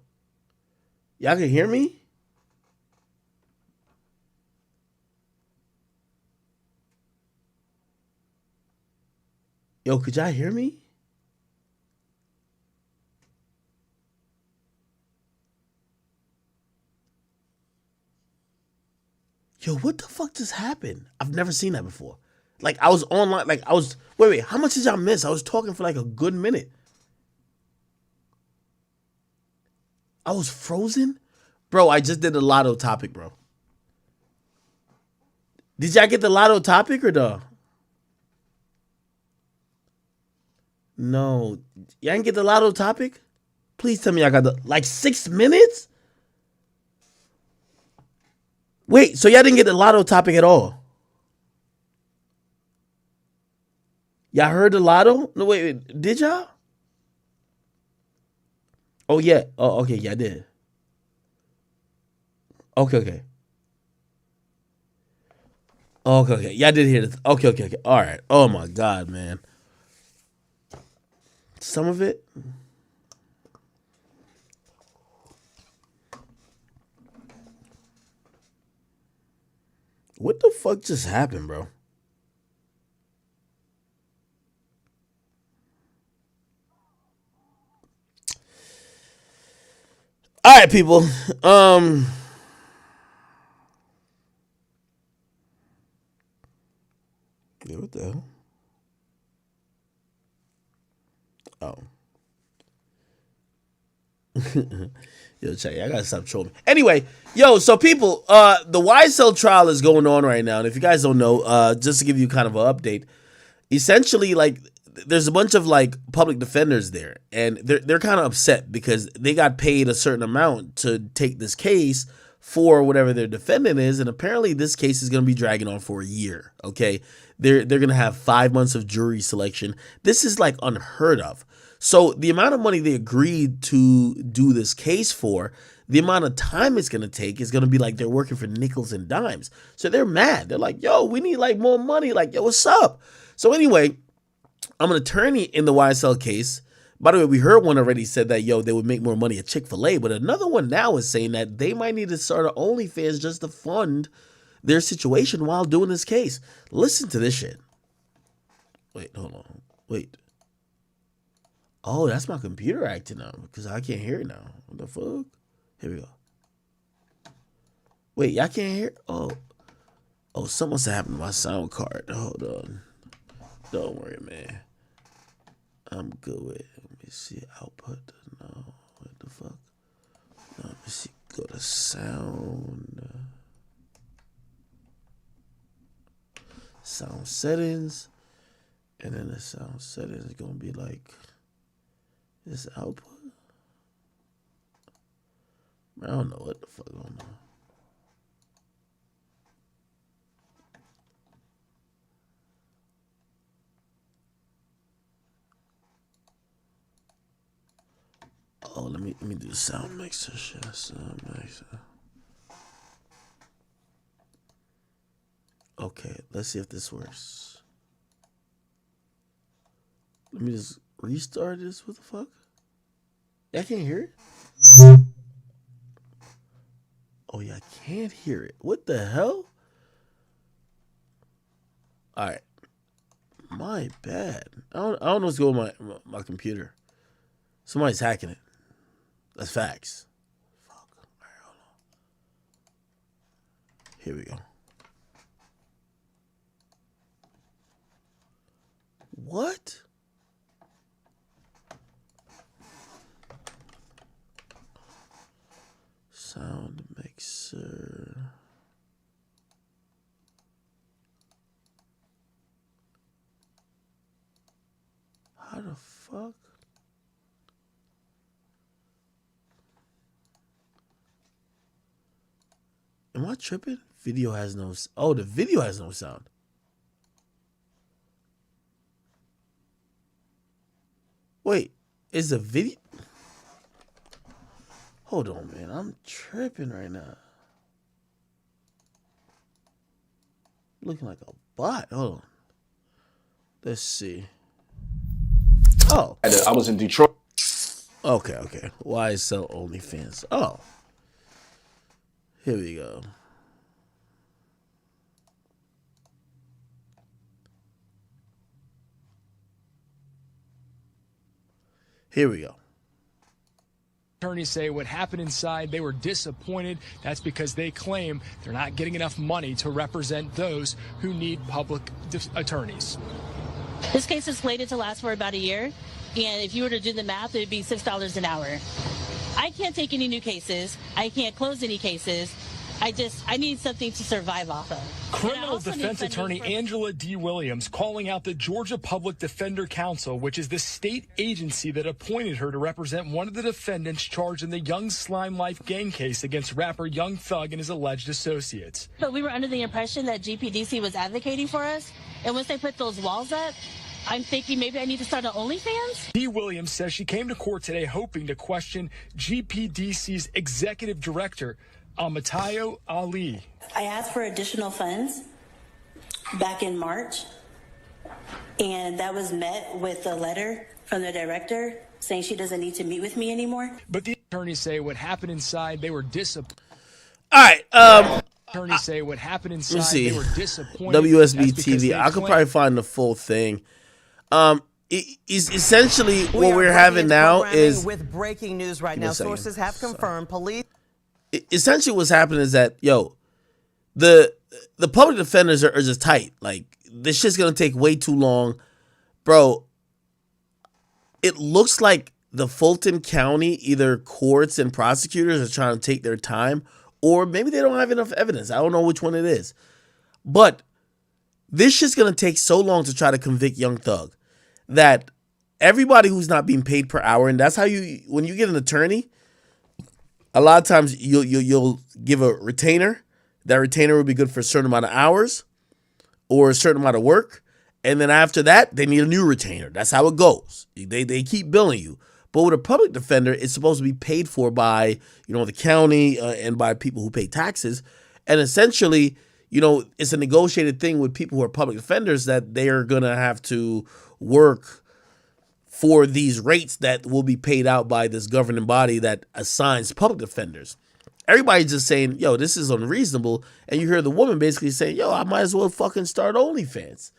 y'all can hear me? Yo, could y'all hear me? Yo, what the fuck just happened? I've never seen that before. Like, I was online, like, wait, how much did y'all miss? I was talking for like a good minute. I was frozen? Bro, I just did the lotto topic, bro. Did y'all get the lotto topic or no? No. Y'all didn't get the lotto topic? Please tell me y'all got the, like 6 minutes? Wait, so y'all didn't get the lotto topic at all? Y'all heard the lotto? No, wait, did y'all? Oh, yeah. Oh, okay, yeah, I did. Okay. Okay. Yeah, I did hear this. Okay. All right. Oh, my God, man. Some of it. What the fuck just happened, bro? All right, people. Yeah, what the hell? Oh. Yo, check. I gotta stop trolling. Anyway, so people, the YSL trial is going on right now, and if you guys don't know, just to give you kind of an update, essentially, like, there's a bunch of like public defenders there, and they're kind of upset because they got paid a certain amount to take this case for whatever their defendant is, and apparently this case is going to be dragging on for a year. Okay, they're going to have 5 months of jury selection. This is like unheard of. So the amount of money they agreed to do this case for, the amount of time it's going to take is going to be like they're working for nickels and dimes. So they're mad. They're like, yo, we need like more money. Like, yo, what's up? So anyway, I'm an attorney in the YSL case. By the way, we heard one already said that, yo, they would make more money at Chick-fil-A. But another one now is saying that they might need to start an OnlyFans just to fund their situation while doing this case. Listen to this shit. Wait, hold on. Wait. Oh, that's my computer acting up because I can't hear it now. What the fuck? Here we go. Wait, y'all can't hear? Oh, something must have happened to my sound card. Hold on. Don't worry, man. I'm good with it. Let me see output. No, what the fuck? No, let me see. Go to sound. Sound settings. And then the sound settings is going to be like this output. I don't know what the fuck going on. Oh, let me do the sound mixer shit. Sound mixer. Okay, let's see if this works. Let me just restart this. What the fuck? I can't hear it. Oh yeah, I can't hear it. What the hell? All right, my bad. I don't know what's going on with my computer. Somebody's hacking it. That's facts. Fuck. All right, hold on. Here we go. What? Sound mixer. How the fuck? Am I tripping? Video has no... Oh, the video has no sound. Wait, is the video... Hold on, man. I'm tripping right now. Looking like a bot. Hold on. Let's see. Oh. I was in Detroit. Okay. YSL OnlyFans. Oh. Here we go. Here we go. Attorneys say what happened inside, they were disappointed. That's because they claim they're not getting enough money to represent those who need public attorneys. This case is slated to last for about a year, and if you were to do the math, it would be $6 an hour. I can't take any new cases. I can't close any cases. I need something to survive off of. Criminal defense attorney Angela D. Williams calling out the Georgia Public Defender Council, which is the state agency that appointed her to represent one of the defendants charged in the Young Slime Life gang case against rapper Young Thug and his alleged associates. But we were under the impression that GPDC was advocating for us, and once they put those walls up, I'm thinking maybe I need to start an OnlyFans. D. Williams says she came to court today hoping to question GPDC's executive director, Amatayo Ali. I asked for additional funds back in March, and that was met with a letter from the director saying she doesn't need to meet with me anymore. But the attorneys say what happened inside, they were disappointed. All right. Attorneys say what happened Let me inside, see. they were disappointed. WSB That's because TV. they I could claim- probably find the full thing. Essentially, what we're having now is with breaking news right Give me now. a second. Sources have confirmed police. Essentially what's happening is that the public defenders are just tight. Like, this shit's gonna take way too long, bro. It looks like the Fulton County either courts and prosecutors are trying to take their time, or maybe they don't have enough evidence. I don't know which one it is, but this shit's gonna take so long to try to convict Young Thug that everybody who's not being paid per hour, and that's how when you get an attorney, a lot of times you'll give a retainer. That retainer will be good for a certain amount of hours or a certain amount of work. And then after that, they need a new retainer. That's how it goes. They keep billing you. But with a public defender, it's supposed to be paid for by, the county and by people who pay taxes. And essentially, it's a negotiated thing with people who are public defenders that they are going to have to work for these rates that will be paid out by this governing body that assigns public defenders. Everybody's just saying, this is unreasonable. And you hear the woman basically saying, I might as well fucking start OnlyFans.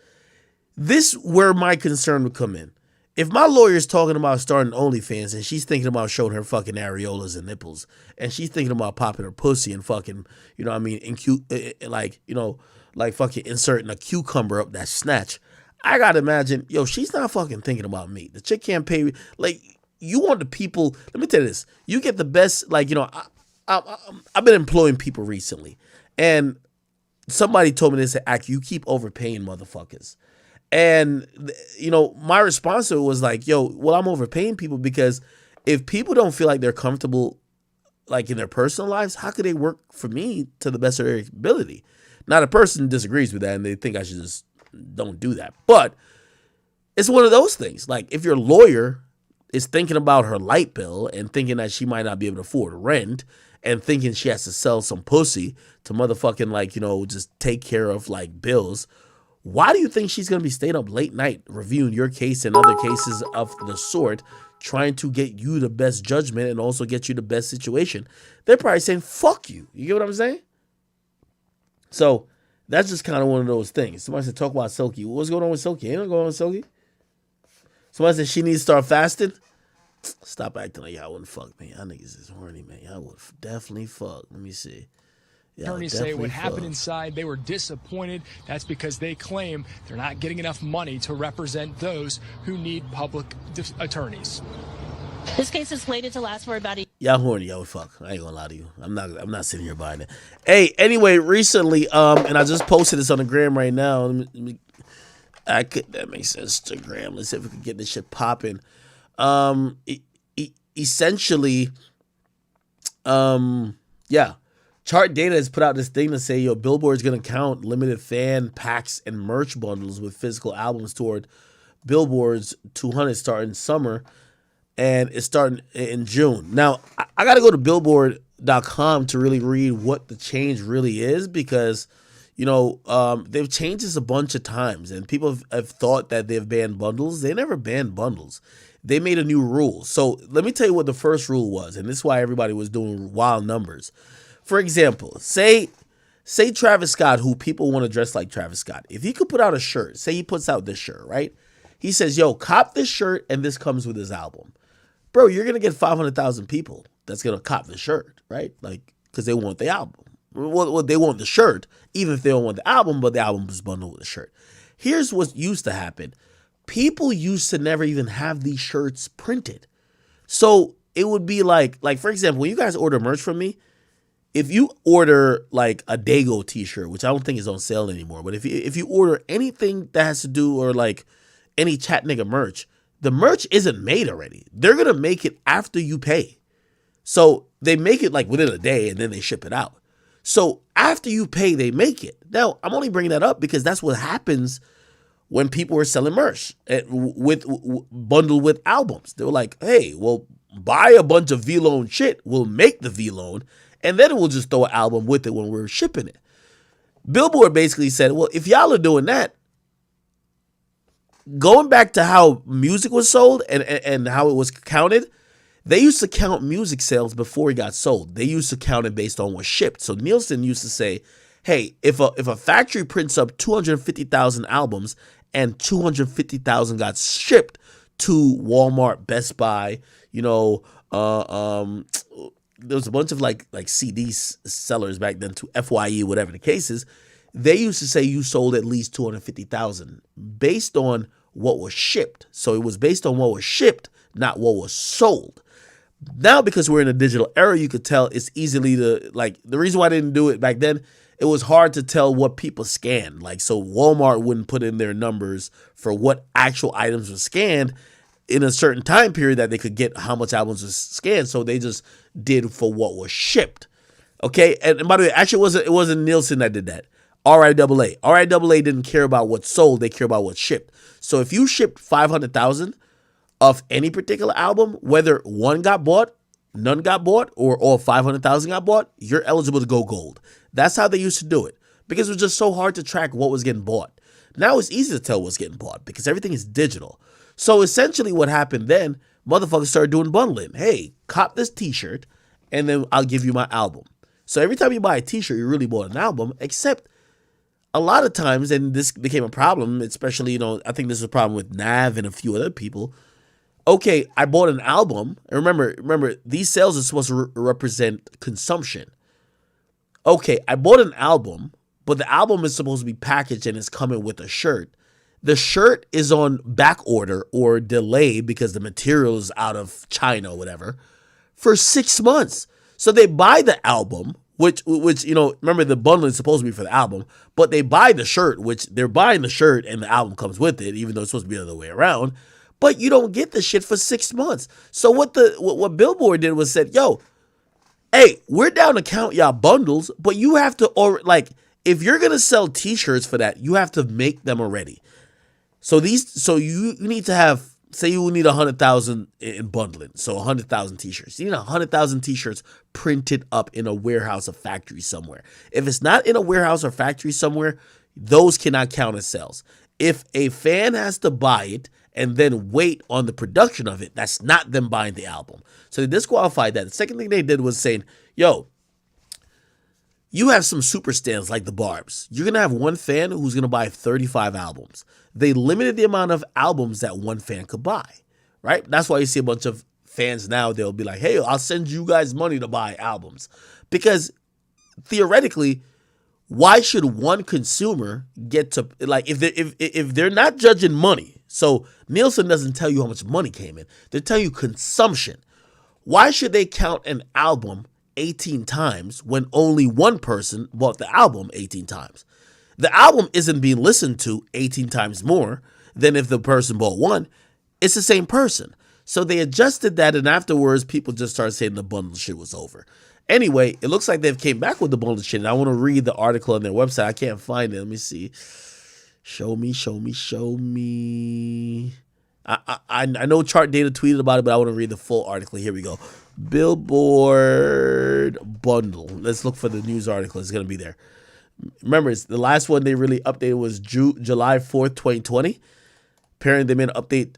This where my concern would come in. If my lawyer's talking about starting OnlyFans and she's thinking about showing her fucking areolas and nipples, and she's thinking about popping her pussy and fucking, like fucking inserting a cucumber up that snatch, I gotta imagine, she's not fucking thinking about me. The chick can't pay me. Like, you want the people, let me tell you this, you get the best, I've been employing people recently, and somebody told me this, you keep overpaying motherfuckers. And, my response to it was like, I'm overpaying people because if people don't feel like they're comfortable, like in their personal lives, how could they work for me to the best of their ability? Now, the person disagrees with that and they think I should just don't do that. But it's one of those things. Like, if your lawyer is thinking about her light bill and thinking that she might not be able to afford rent and thinking she has to sell some pussy to motherfucking, just take care of, bills, why do you think she's going to be staying up late night reviewing your case and other cases of the sort, trying to get you the best judgment and also get you the best situation? They're probably saying, fuck you. You get what I'm saying? So that's just kind of one of those things. Somebody said, talk about Silky. What's going on with Silky? Ain't nothing going on with Silky. Somebody said she needs to start fasting. Stop acting like y'all wouldn't fuck me. Y'all niggas is horny, man. Y'all would definitely fuck. Let me see. Attorneys say what happened inside, they were disappointed. That's because they claim they're not getting enough money to represent those who need public attorneys. This case is slated to last for about a year. Y'all horny, y'all would fuck. I ain't gonna lie to you. I'm not sitting here buying it. Hey, anyway, recently, and I just posted this on the gram right now. That makes sense. Instagram. Let's see if we can get this shit popping. Essentially, yeah. Chart Data has put out this thing to say, Billboard's going to count limited fan packs and merch bundles with physical albums toward Billboard's 200 starting summer, and it's starting in June. Now, I got to go to Billboard.com to really read what the change really is because, they've changed this a bunch of times, and people have thought that they've banned bundles. They never banned bundles. They made a new rule. So let me tell you what the first rule was, and this is why everybody was doing wild numbers. For example, say Travis Scott, who people want to dress like Travis Scott. If he could put out a shirt, say he puts out this shirt, right? He says, cop this shirt and this comes with his album. Bro, you're going to get 500,000 people that's going to cop the shirt, right? Like, because they want the album. Well, they want the shirt, even if they don't want the album, but the album is bundled with the shirt. Here's what used to happen. People used to never even have these shirts printed. So it would be like for example, when you guys order merch from me, if you order like a Dago t-shirt, which I don't think is on sale anymore, but if you order anything that has to do or like any chat nigga merch, the merch isn't made already. They're going to make it after you pay. So they make it like within a day and then they ship it out. So after you pay, they make it. Now, I'm only bringing that up because that's what happens when people were selling merch bundled with albums. They were like, hey, well, buy a bunch of V-Loan shit. We'll make the V-Loan, and then we'll just throw an album with it when we're shipping it. Billboard basically said, well, if y'all are doing that, going back to how music was sold and how it was counted, they used to count music sales before it got sold. They used to count it based on what shipped. So Nielsen used to say, hey, if a factory prints up 250,000 albums and 250,000 got shipped to Walmart, Best Buy, there was a bunch of like CD sellers back then, to FYE, whatever the case is. They used to say you sold at least 250,000 based on what was shipped. So it was based on what was shipped, not what was sold. Now, because we're in a digital era, you could tell it's easily the reason why I didn't do it back then, it was hard to tell what people scanned. So Walmart wouldn't put in their numbers for what actual items were scanned in a certain time period that they could get how much albums was scanned. So they just did for what was shipped. Okay. And by the way, actually it wasn't Nielsen that did that. RIAA. RIAA didn't care about what's sold. They care about what's shipped. So if you shipped 500,000 of any particular album, whether one got bought, none got bought, or all 500,000 got bought, you're eligible to go gold. That's how they used to do it, because it was just so hard to track what was getting bought. Now it's easy to tell what's getting bought because everything is digital. So essentially what happened then, motherfuckers started doing bundling. Hey, cop this t-shirt and then I'll give you my album. So every time you buy a t-shirt, you really bought an album, except a lot of times, and this became a problem, especially, I think this is a problem with Nav and a few other people. Okay, I bought an album. And remember, these sales are supposed to represent consumption. Okay, I bought an album, but the album is supposed to be packaged and it's coming with a shirt. The shirt is on back order or delay because the material is out of China or whatever for 6 months. So they buy the album, which remember the bundle is supposed to be for the album, but they buy the shirt, which they're buying the shirt and the album comes with it, even though it's supposed to be the other way around. But you don't get the shit for 6 months. So what Billboard did was said, yo, hey, we're down to count y'all bundles, but you have to, if you're going to sell t-shirts for that, you have to make them already. So you need to have, say you need 100,000 in bundling. So 100,000 t-shirts. You need 100,000 t-shirts printed up in a warehouse or factory somewhere. If it's not in a warehouse or factory somewhere, those cannot count as sales. If a fan has to buy it and then wait on the production of it, that's not them buying the album. So they disqualified that. The second thing they did was saying, yo, you have some super stands like the Barbs. You're going to have one fan who's going to buy 35 albums. They limited the amount of albums that one fan could buy, right? That's why you see a bunch of fans now, they'll be like, hey, I'll send you guys money to buy albums. Because theoretically, why should one consumer get to, if they're not judging money, so Nielsen doesn't tell you how much money came in, they tell you consumption. Why should they count an album 18 times when only one person bought the album 18 times? The album isn't being listened to 18 times more than if the person bought one. It's the same person. So they adjusted that, and afterwards, people just started saying the bundle shit was over. Anyway, it looks like they've came back with the bundle shit, and I want to read the article on their website. I can't find it. Let me see. Show me. I know Chart Data tweeted about it, but I want to read the full article. Here we go. Billboard bundle. Let's look for the news article. It's going to be there. Remember, it's the last one they really updated was July 4th, 2020. Apparently, they made an update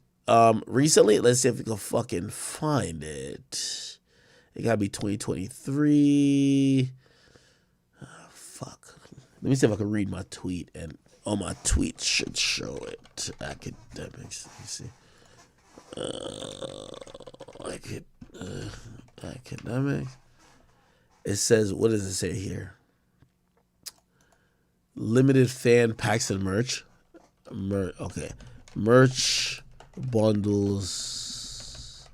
recently. Let's see if we can fucking find it. It got to be 2023. Oh, fuck. Let me see if I can read my tweet. And my tweet should show it. Akademiks. Let me see. Akademiks. It says, what does it say here? Limited fan packs and merch. Okay. Merch bundles.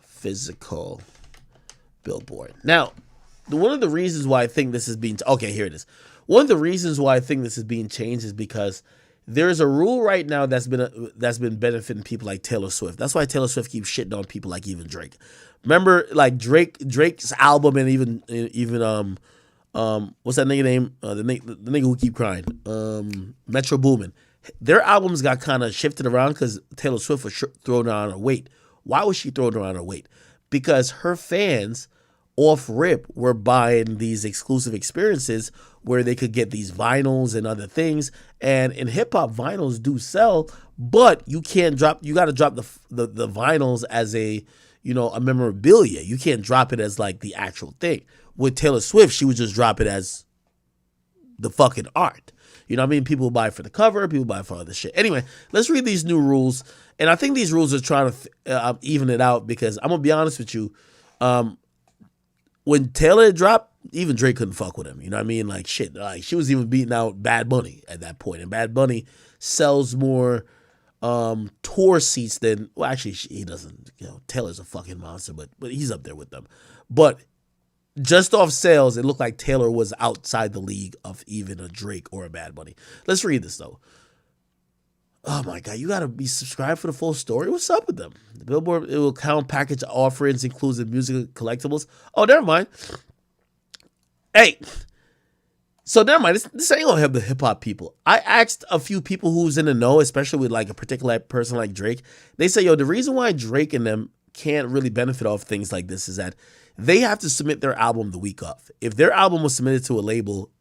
Physical billboard. Now, one of the reasons why I think this is being... Okay, here it is. One of the reasons why I think this is being changed is because there's a rule right now that's been benefiting people like Taylor Swift. That's why Taylor Swift keeps shitting on people like even Drake. Remember, like Drake's album and even What's that nigga name? The nigga who keep crying. Metro Boomin. Their albums got kind of shifted around because Taylor Swift was throwing on her weight. Why was she throwing around her weight? Because her fans off rip were buying these exclusive experiences where they could get these vinyls and other things. And in hip hop, vinyls do sell, but you can't drop. You got to drop the vinyls as a memorabilia. You can't drop it as like the actual thing. With Taylor Swift, she would just drop it as the fucking art. You know what I mean? People buy it for the cover. People buy it for other shit. Anyway, let's read these new rules. And I think these rules are trying to even it out because I'm going to be honest with you. When Taylor dropped, even Drake couldn't fuck with him. You know what I mean? Like, shit. Like, she was even beating out Bad Bunny at that point. And Bad Bunny sells more tour seats than... Well, actually, he doesn't. Taylor's a fucking monster, but he's up there with them. But... just off sales, it looked like Taylor was outside the league of even a Drake or a Bad Bunny. Let's read this, though. Oh, my God. You got to be subscribed for the full story? What's up with them? The Billboard, it will count package offerings, inclusive music collectibles. Oh, never mind. Hey. So, never mind. This ain't going to help the hip-hop people. I asked a few people who's in the know, especially with, like, a particular person like Drake. They say, the reason why Drake and them can't really benefit off things like this is that they have to submit their album the week of. If their album was submitted to a label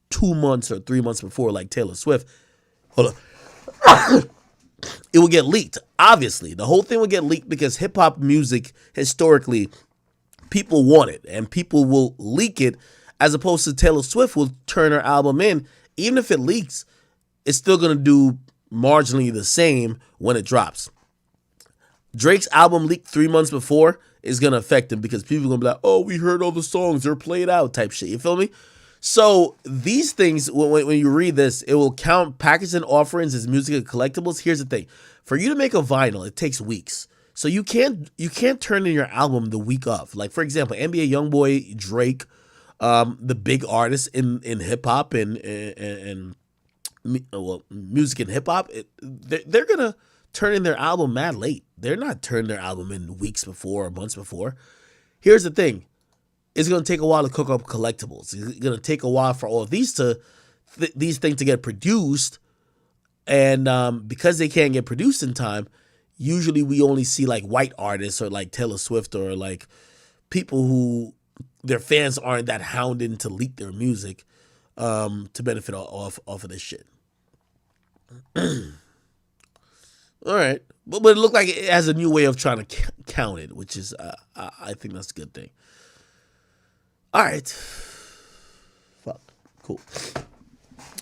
2 months or 3 months before, like Taylor Swift, it will get leaked. Obviously, the whole thing will get leaked because hip hop music, historically, people want it and people will leak it as opposed to Taylor Swift will turn her album in. Even if it leaks, it's still going to do marginally the same when it drops. Drake's album leaked 3 months before is going to affect him because people are going to be like, oh, we heard all the songs, they're played out type shit. You feel me? So these things, when you read this, it will count packages and offerings as music and collectibles. Here's the thing. For you to make a vinyl, it takes weeks. So you can't turn in your album the week of. Like, for example, NBA YoungBoy, Drake, the big artists in hip hop and music and hip hop, they're going to turn in their album mad late. They're not turning their album in weeks before or months before. Here's the thing. It's going to take a while to cook up collectibles. It's going to take a while for all of these these things to get produced. And because they can't get produced in time, usually we only see like white artists or like Taylor Swift or like people who their fans aren't that hounded to leak their music to benefit off of this shit. All right. But it looked like it has a new way of trying to count it, which is, I think that's a good thing. All right. Fuck. Cool.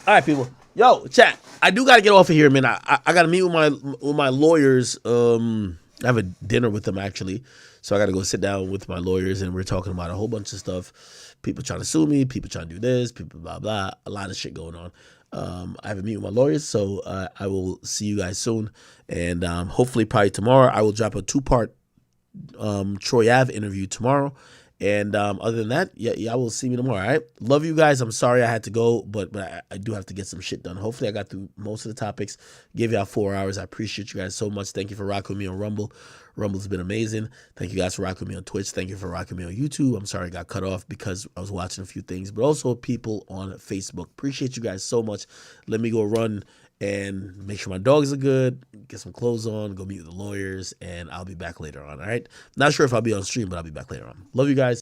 All right, people. Yo, chat. I do got to get off of here, man. I got to meet with my lawyers. I have a dinner with them, actually. So I got to go sit down with my lawyers, and we're talking about a whole bunch of stuff. People trying to sue me. People trying to do this. People blah, blah. A lot of shit going on. I have a meeting with my lawyers, so I will see you guys soon. And hopefully probably tomorrow I will drop a 2-part Troy Ave interview tomorrow. And other than that, y'all will see me tomorrow, all right? Love you guys. I'm sorry I had to go, but I do have to get some shit done. Hopefully I got through most of the topics. Gave y'all 4 hours. I appreciate you guys so much. Thank you for rocking with me on Rumble. Rumble's been amazing. Thank you guys for rocking with me on Twitch. Thank you for rocking with me on YouTube. I'm sorry I got cut off because I was watching a few things, but also people on Facebook. Appreciate you guys so much. Let me go run and make sure my dogs are good, get some clothes on, go meet with the lawyers, and I'll be back later on, all right? Not sure if I'll be on stream, but I'll be back later on. Love you guys.